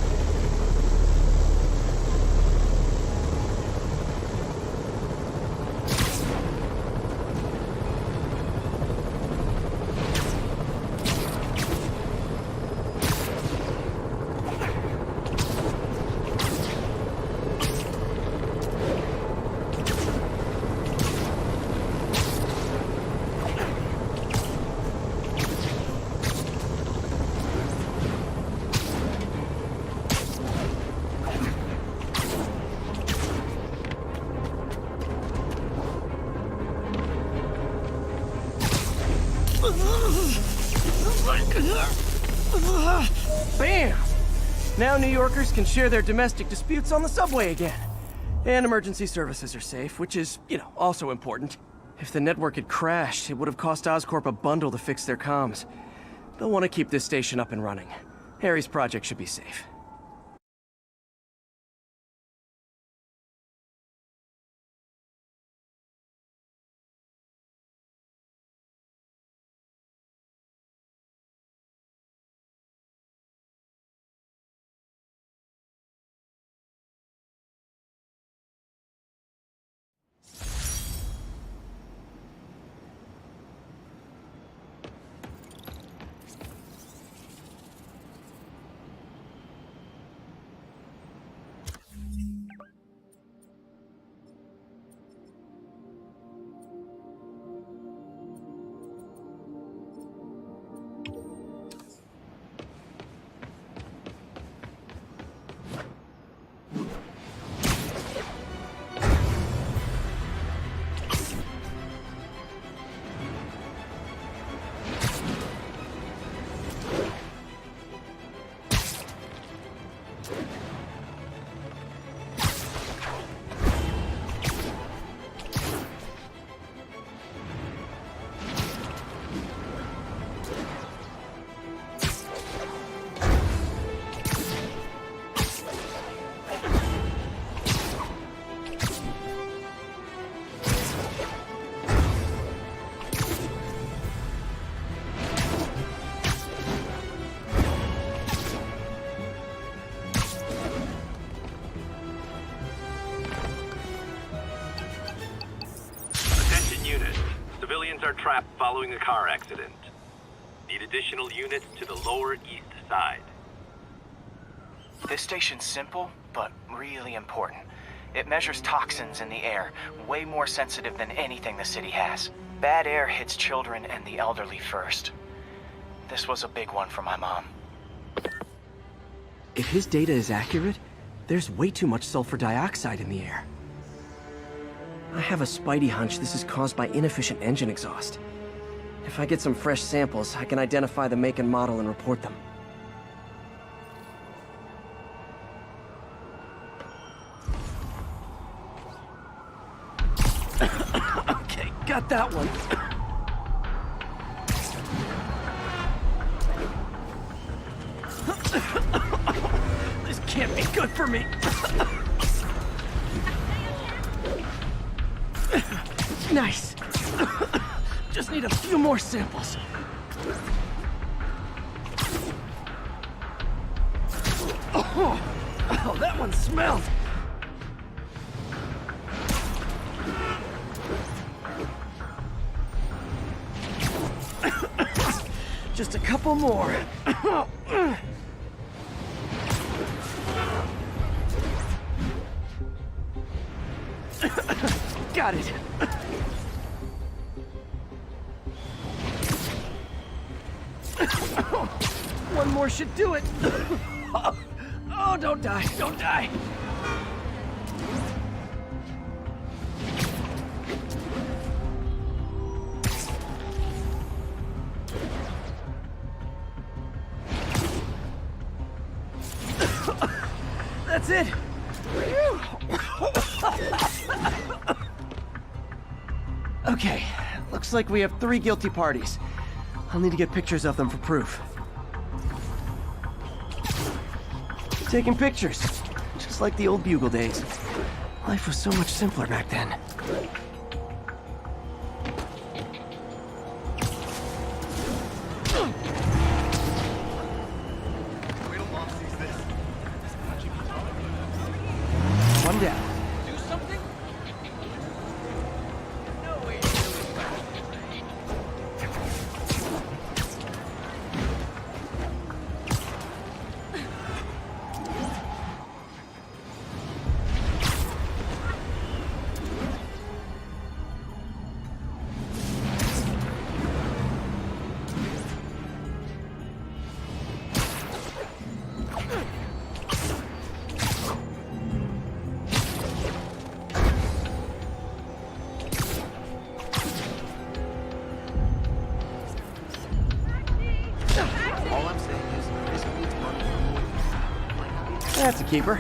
Bam! Now New Yorkers can share their domestic disputes on the subway again. And emergency services are safe, which is, also important. If the network had crashed, it would have cost Oscorp a bundle to fix their comms. They'll want to keep this station up and running. Harry's project should be safe. Are trapped following a car accident. Need additional units to the lower east side. This station's simple, but really important. It measures toxins in the air, way more sensitive than anything the city has. Bad air hits children and the elderly first. This was a big one for my mom. If his data is accurate, there's way too much sulfur dioxide in the air. I have a spidey hunch this is caused by inefficient engine exhaust. If I get some fresh samples, I can identify the make and model and report them. Okay, got that one. This can't be good for me. Nice. Just need a few more samples. Oh, that one smelled. Just a couple more. Got it. One more should do it. Oh, don't die, don't die. That's it. Okay, looks like we have 3 guilty parties. I'll need to get pictures of them for proof. Taking pictures, just like the old Bugle days. Life was so much simpler back then. One down. Do something? No way. That's a keeper.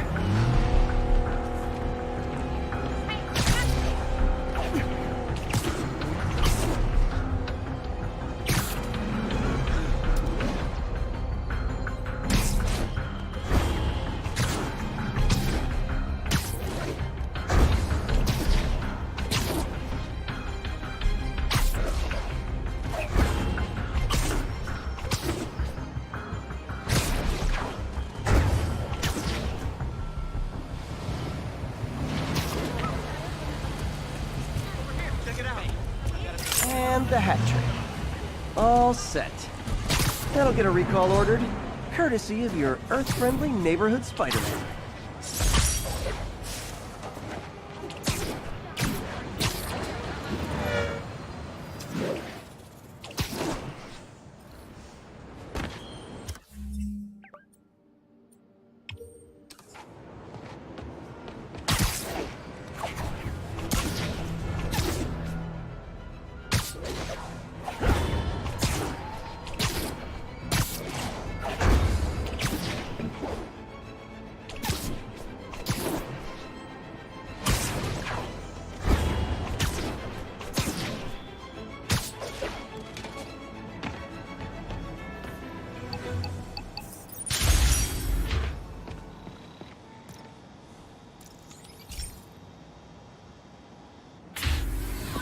And the hat trick. All set. That'll get a recall ordered, courtesy of your Earth-friendly neighborhood Spider-Man.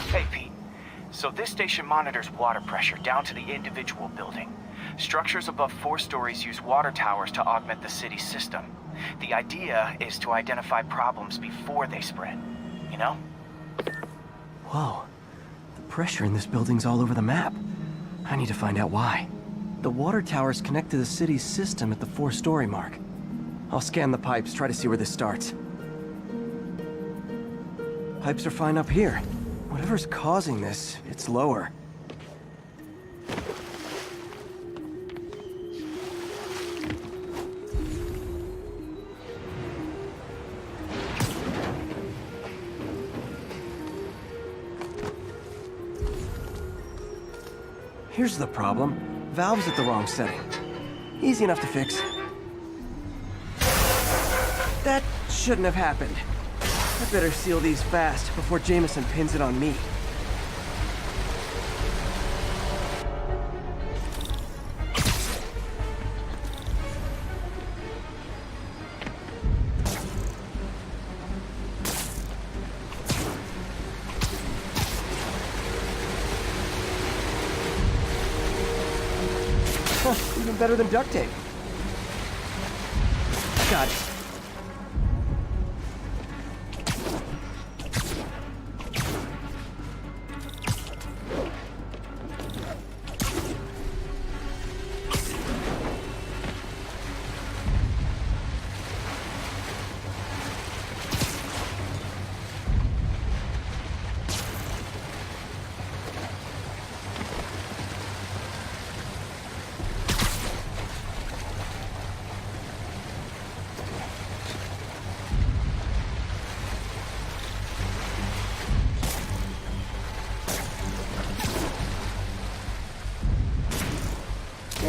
Hey, Pete. So this station monitors water pressure down to the individual building. Structures above 4 stories use water towers to augment the city's system. The idea is to identify problems before they spread, you know? Whoa. The pressure in this building's all over the map. I need to find out why. The water towers connect to the city's system at the 4-story mark. I'll scan the pipes, try to see where this starts. Pipes are fine up here. Whatever's causing this, it's lower. Here's the problem. Valve's at the wrong setting. Easy enough to fix. That shouldn't have happened. I better seal these fast before Jameson pins it on me. Even better than duct tape. Got it.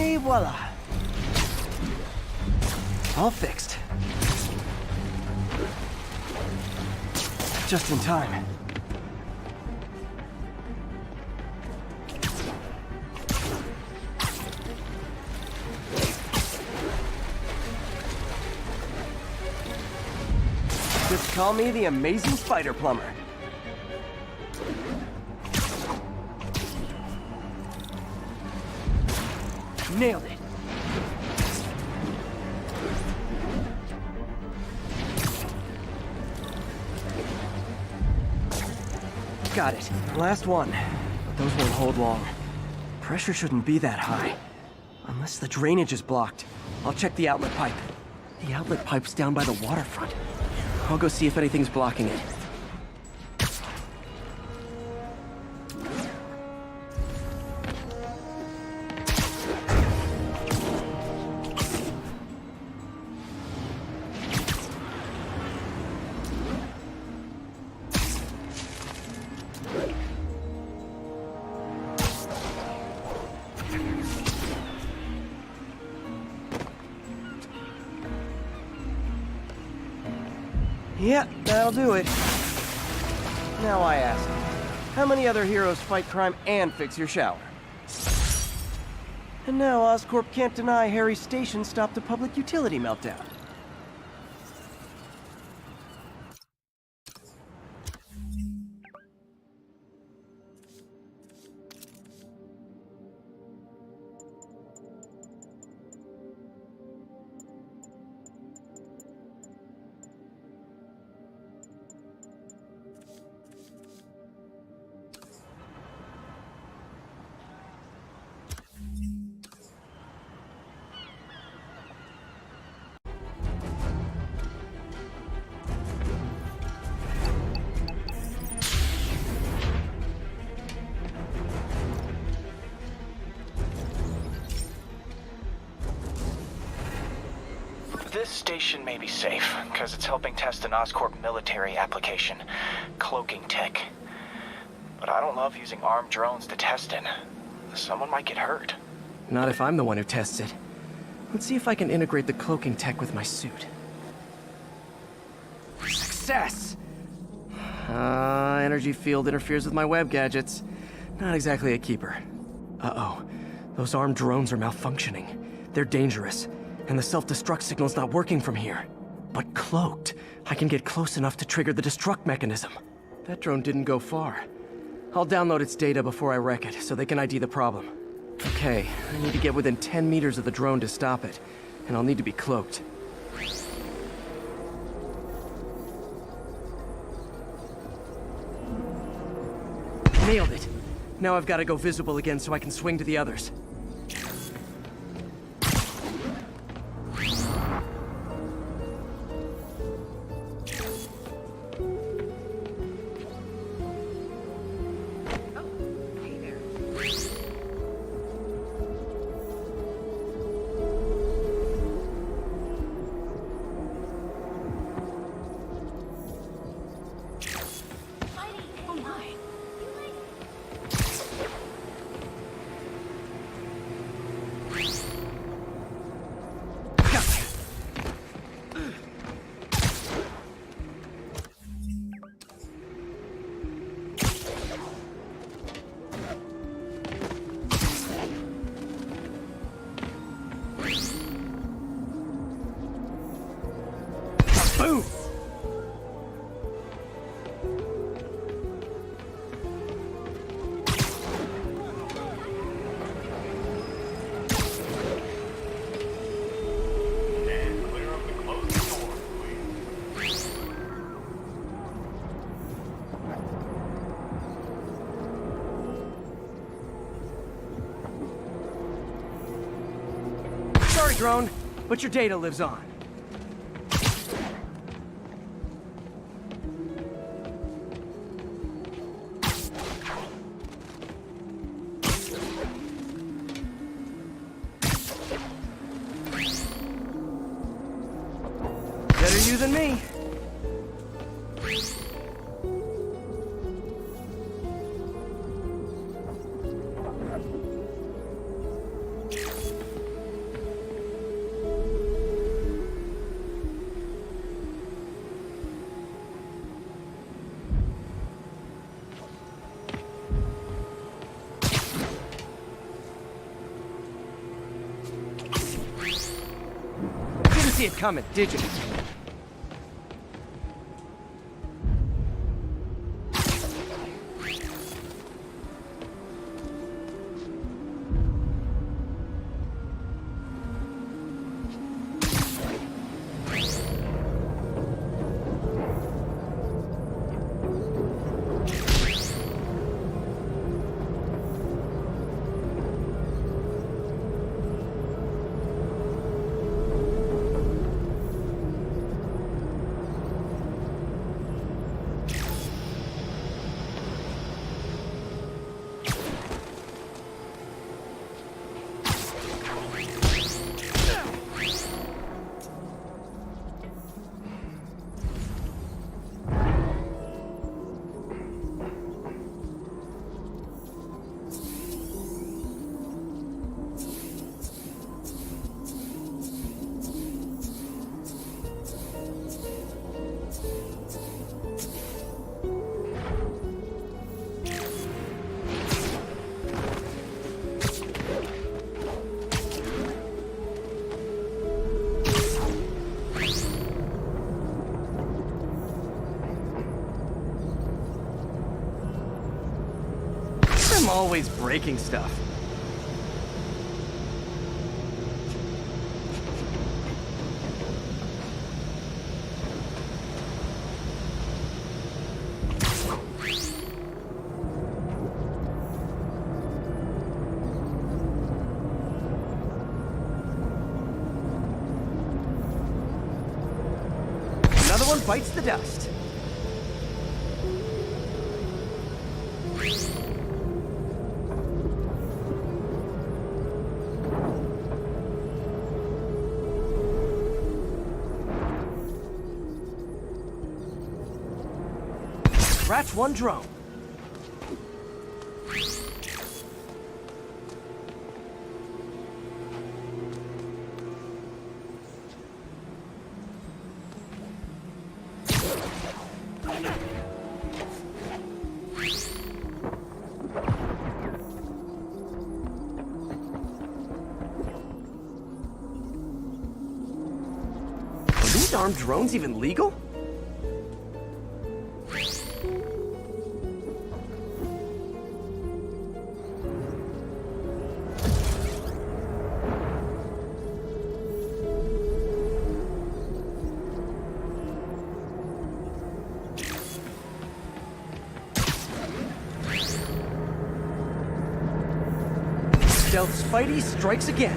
Et voila. All fixed. Just in time. Just call me the amazing spider plumber. Nailed it. Got it. Last one. But those won't hold long. Pressure shouldn't be that high. Unless the drainage is blocked. I'll check the outlet pipe. The outlet pipe's down by the waterfront. I'll go see if anything's blocking it. Yep, that'll do it. Now I ask, how many other heroes fight crime and fix your shower? And now Oscorp can't deny Harry's station stopped a public utility meltdown. This station may be safe, because it's helping test an Oscorp military application, cloaking tech. But I don't love using armed drones to test it. Someone might get hurt. Not if I'm the one who tests it. Let's see if I can integrate the cloaking tech with my suit. Success! Energy field interferes with my web gadgets. Not exactly a keeper. Uh-oh. Those armed drones are malfunctioning. They're dangerous. And the self-destruct signal's not working from here. But cloaked, I can get close enough to trigger the destruct mechanism. That drone didn't go far. I'll download its data before I wreck it, so they can ID the problem. Okay, I need to get within 10 meters of the drone to stop it, and I'll need to be cloaked. Nailed it! Now I've got to go visible again so I can swing to the others. Boom! Sorry, drone, but your data lives on. Better you than me. Didn't see it coming, did you? I'm always breaking stuff. Another one bites the dust. Scratch one drone. Are these armed drones even legal? Stealth Spidey strikes again.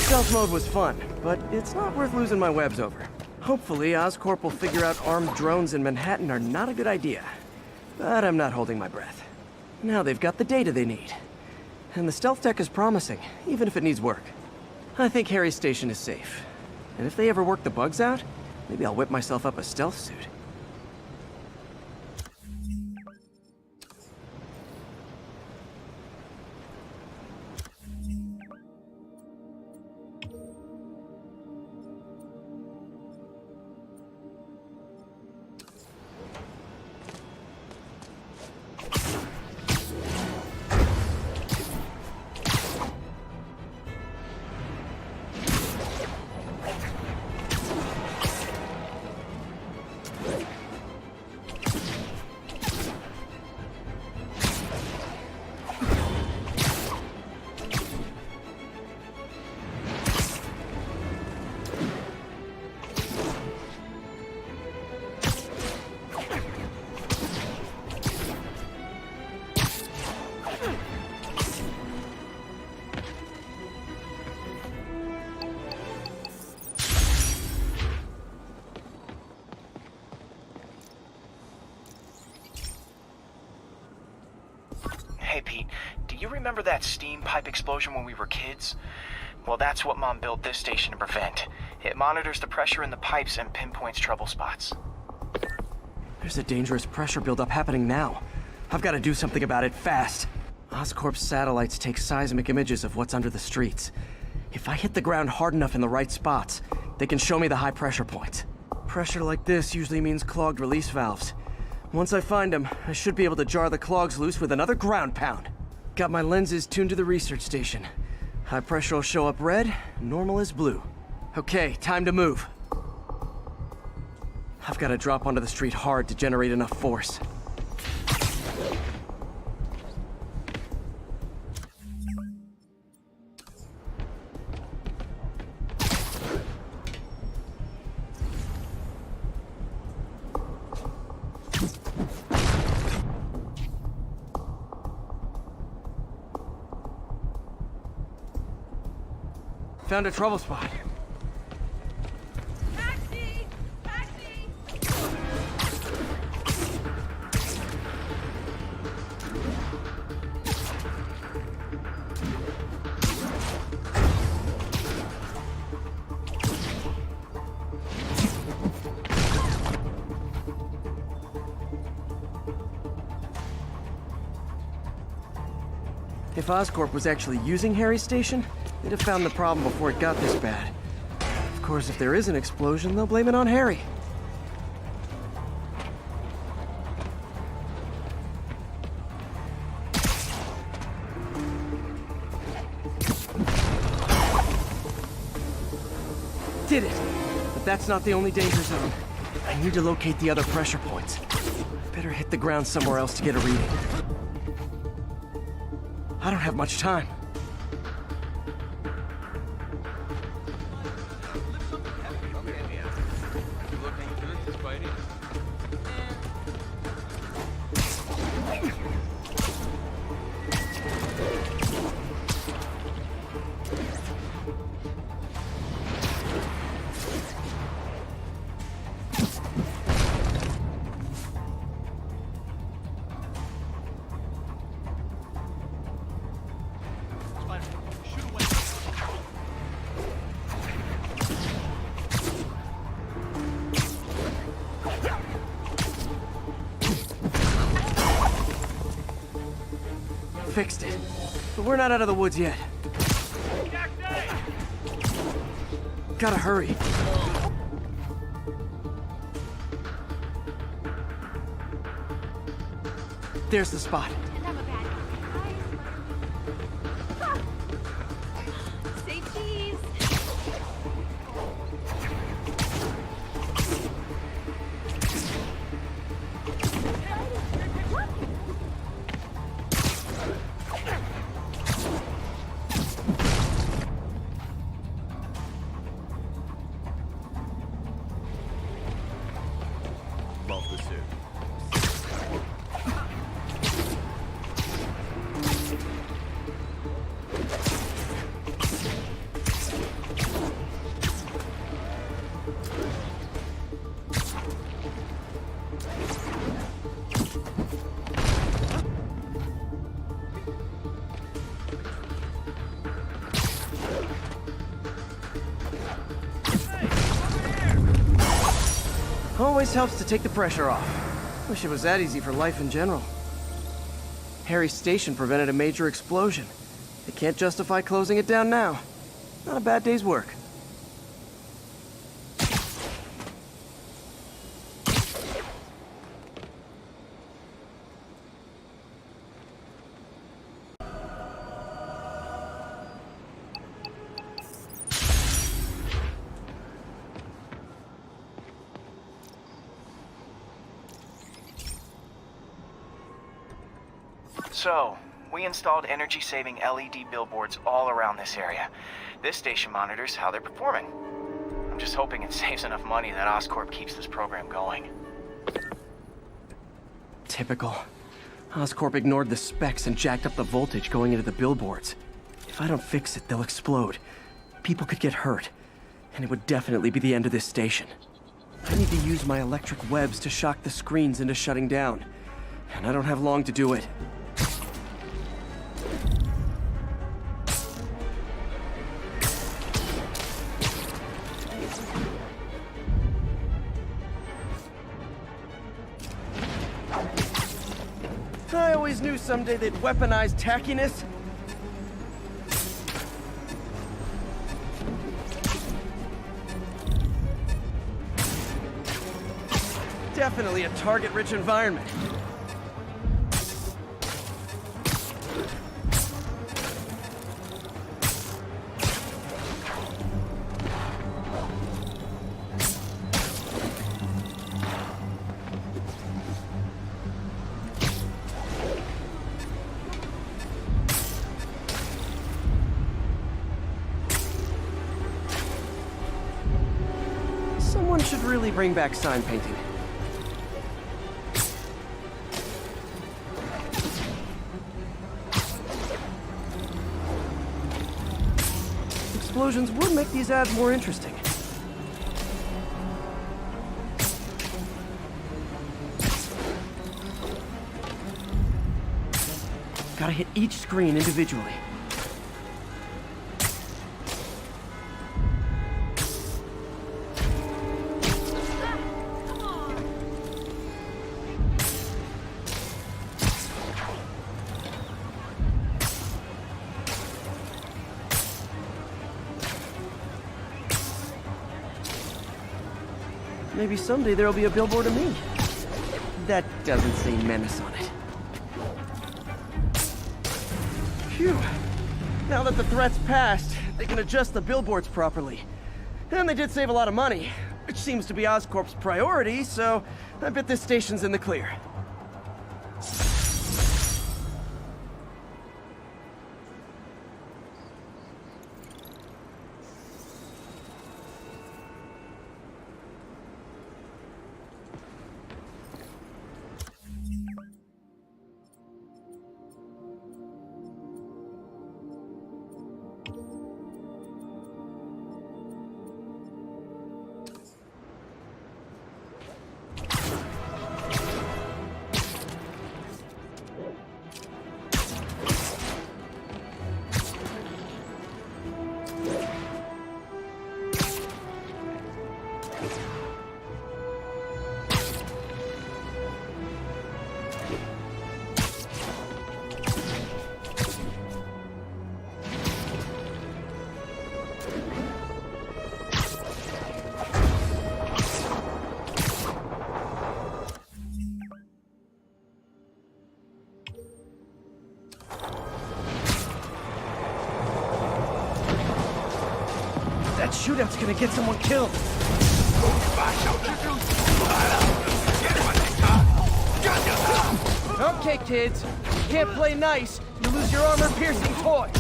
Stealth mode was fun, but it's not worth losing my webs over. Hopefully, Oscorp will figure out armed drones in Manhattan are not a good idea. But I'm not holding my breath. Now they've got the data they need. And the stealth tech is promising, even if it needs work. I think Harry's station is safe. And if they ever work the bugs out, Maybe I'll whip myself up a stealth suit. Hey, Pete, do you remember that steam pipe explosion when we were kids? Well, that's what Mom built this station to prevent. It monitors the pressure in the pipes and pinpoints trouble spots. There's a dangerous pressure buildup happening now. I've got to do something about it fast. Oscorp's satellites take seismic images of what's under the streets. If I hit the ground hard enough in the right spots, they can show me the high pressure points. Pressure like this usually means clogged release valves. Once I find them, I should be able to jar the clogs loose with another ground pound. Got my lenses tuned to the research station. High pressure will show up red, normal is blue. Okay, time to move. I've got to drop onto the street hard to generate enough force. Found a trouble spot. Taxi! Taxi! If Oscorp was actually using Harry's station, they'd have found the problem before it got this bad. Of course, if there is an explosion, they'll blame it on Harry. Did it! But that's not the only danger zone. I need to locate the other pressure points. Better hit the ground somewhere else to get a reading. I don't have much time. Fixed it. But we're not out of the woods yet. Gotta hurry. There's the spot. Say cheese! always helps to take the pressure off. Wish it was that easy for life in general. Harry's station prevented a major explosion. They can't justify closing it down now. Not a bad day's work. So, we installed energy-saving LED billboards all around this area. This station monitors how they're performing. I'm just hoping it saves enough money that Oscorp keeps this program going. Typical. Oscorp ignored the specs and jacked up the voltage going into the billboards. If I don't fix it, they'll explode. People could get hurt. And it would definitely be the end of this station. I need to use my electric webs to shock the screens into shutting down. And I don't have long to do it. I always knew someday they'd weaponize tackiness. Definitely a target-rich environment. Someone should really bring back sign painting. Explosions would make these ads more interesting. Gotta hit each screen individually. Maybe someday there'll be a billboard of me. That doesn't say menace on it. Phew. Now that the threat's passed, they can adjust the billboards properly. And they did save a lot of money, which seems to be Oscorp's priority, so I bet this station's in the clear. That shootout's gonna get someone killed. Okay, kids. You can't play nice. You lose your armor-piercing toy.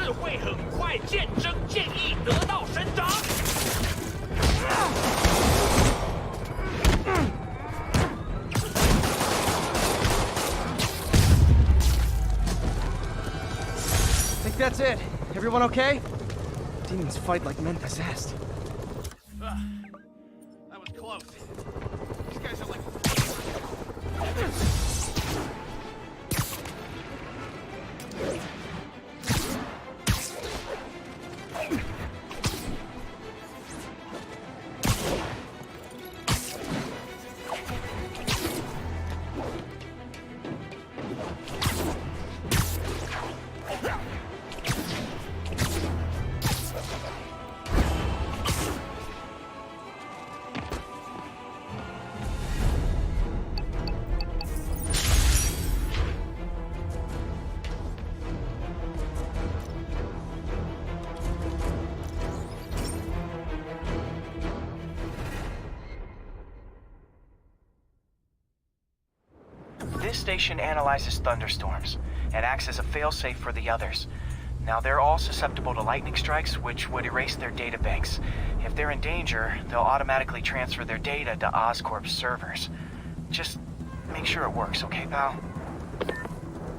智会很快见证建议得到伸张。Think that's it. Everyone okay? Demons fight like men possessed. That was close. These guys are like... This station analyzes thunderstorms and acts as a failsafe for the others. Now, they're all susceptible to lightning strikes, which would erase their databanks. If they're in danger, they'll automatically transfer their data to Oscorp's servers. Just make sure it works, okay, pal?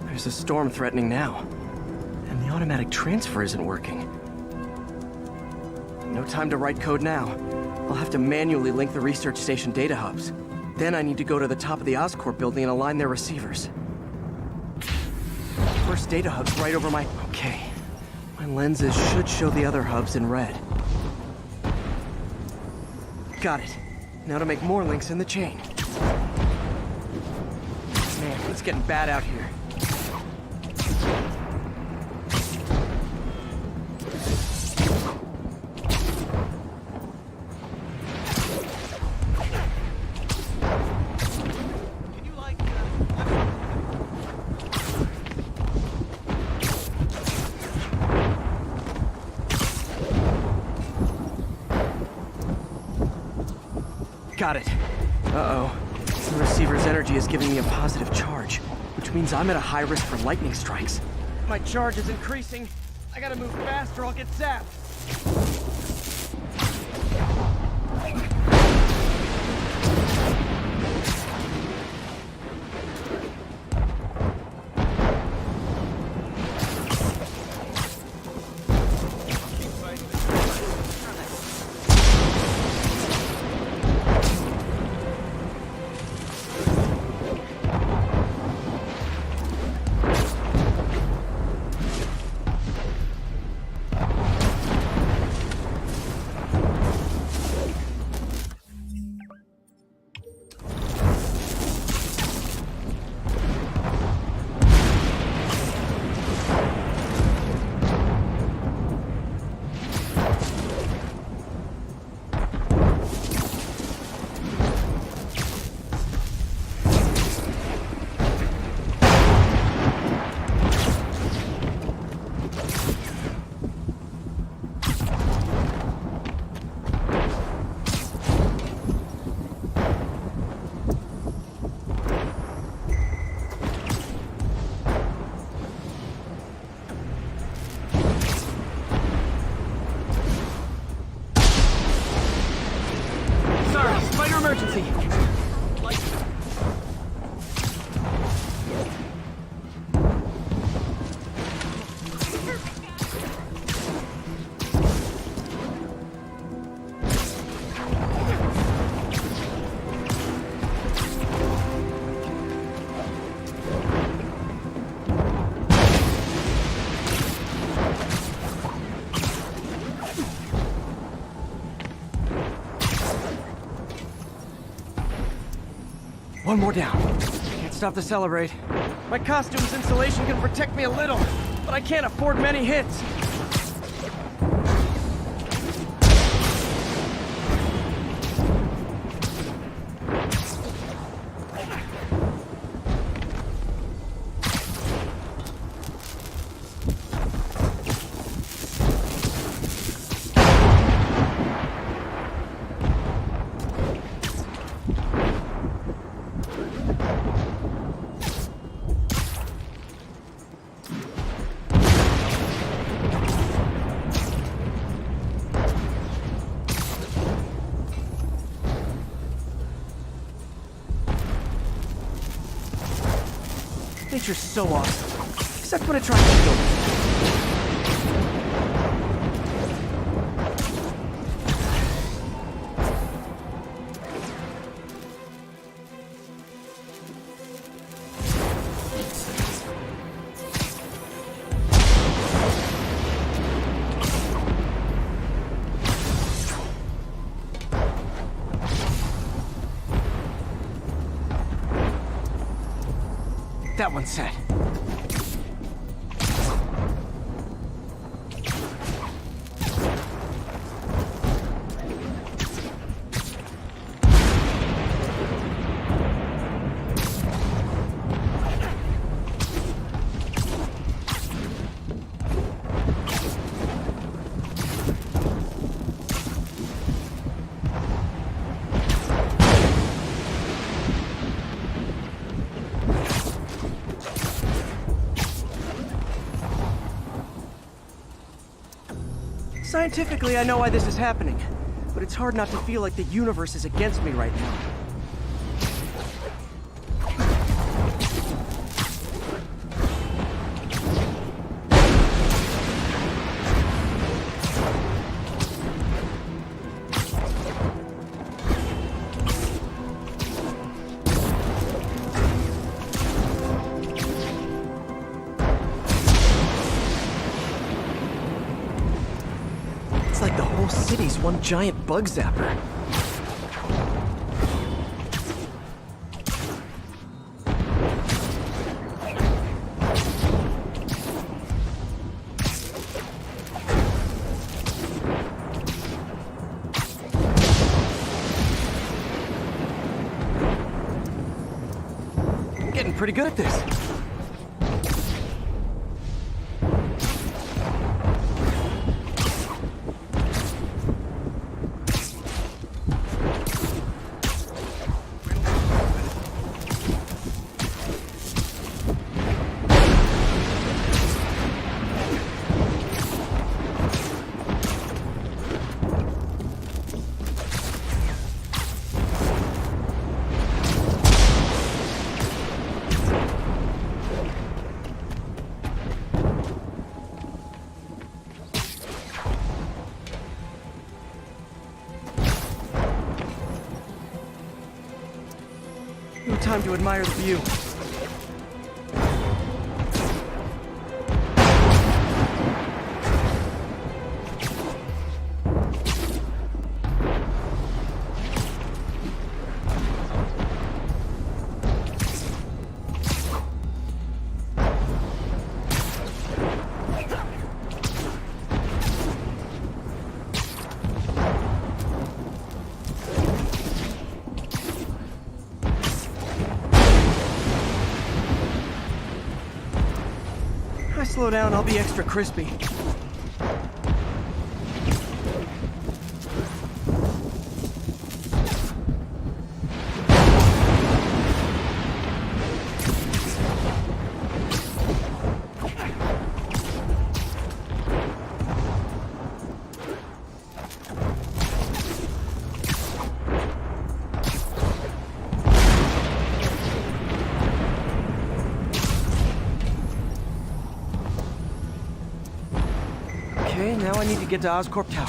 There's a storm threatening now, and the automatic transfer isn't working. No time to write code now. I'll have to manually link the research station data hubs. Then I need to go to the top of the Oscorp building and align their receivers. First data hub's right over my... Okay. My lenses should show the other hubs in red. Got it. Now to make more links in the chain. Man, it's getting bad out here. Got it. Uh-oh. The receiver's energy is giving me a positive charge, which means I'm at a high risk for lightning strikes. My charge is increasing. I gotta move fast or I'll get zapped. Emergency! One more down. Can't stop the celebrate. My costume's insulation can protect me a little, but I can't afford many hits. future's so awesome. Except when it tries to kill me. That one's set. Scientifically, I know why this is happening, but it's hard not to feel like the universe is against me right now. It's like the whole city's one giant bug zapper. I'm getting pretty good at this. No time to admire the view. If I slow down, I'll be extra crispy. Okay, now I need to get to Oscorp Tower.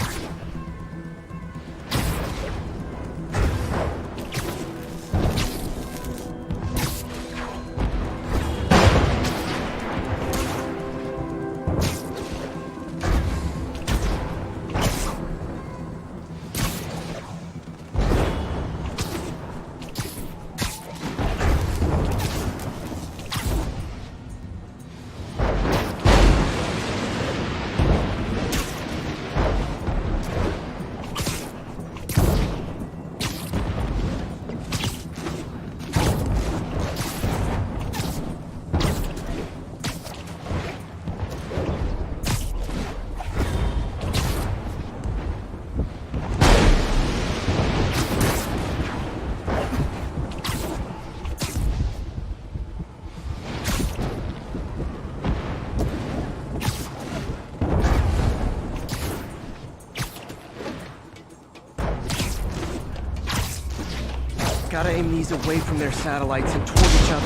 Gotta aim these away from their satellites and toward each other.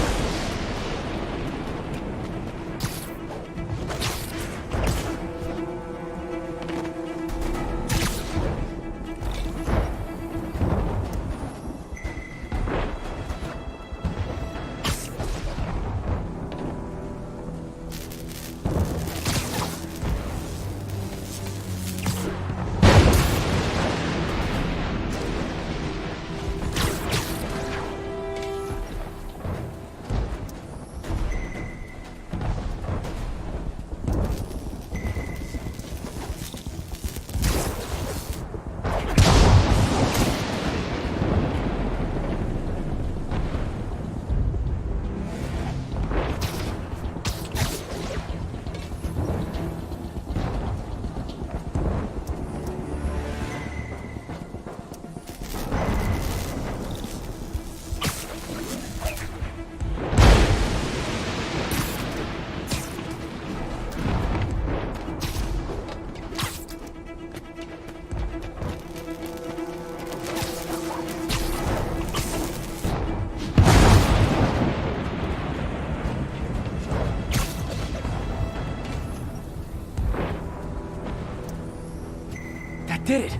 did it!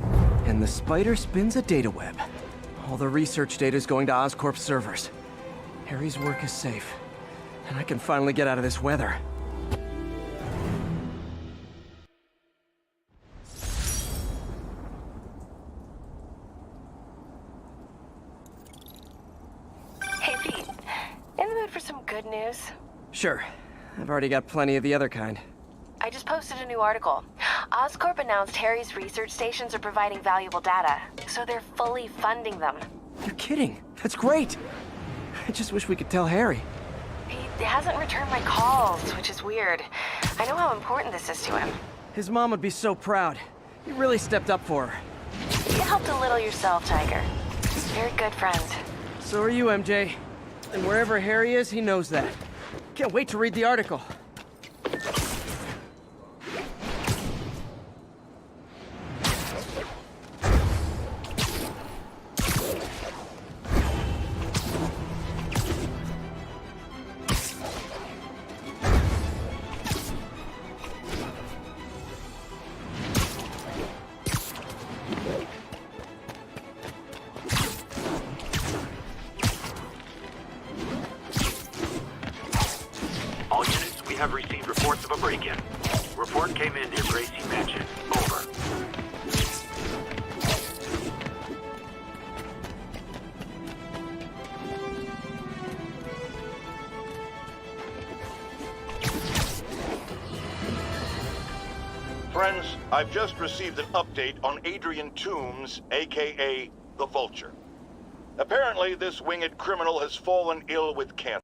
And the spider spins a data web. All the research data is going to Oscorp's servers. Harry's work is safe. And I can finally get out of this weather. Hey, Pete. In the mood for some good news? Sure. I've already got plenty of the other kind. I just posted a new article. Oscorp announced Harry's research stations are providing valuable data, so they're fully funding them. You're kidding. That's great. I just wish we could tell Harry. He hasn't returned my calls, which is weird. I know how important this is to him. His mom would be so proud. You really stepped up for her. You helped a little yourself, Tiger. You're a good friend. So are you, MJ. And wherever Harry is, he knows that. Can't wait to read the article. All units, we have received reports of a break-in. Report came in near Gracie Mansion. Over. Friends, I've just received an update on Adrian Toombs, aka the Vulture. Apparently, this winged criminal has fallen ill with cancer.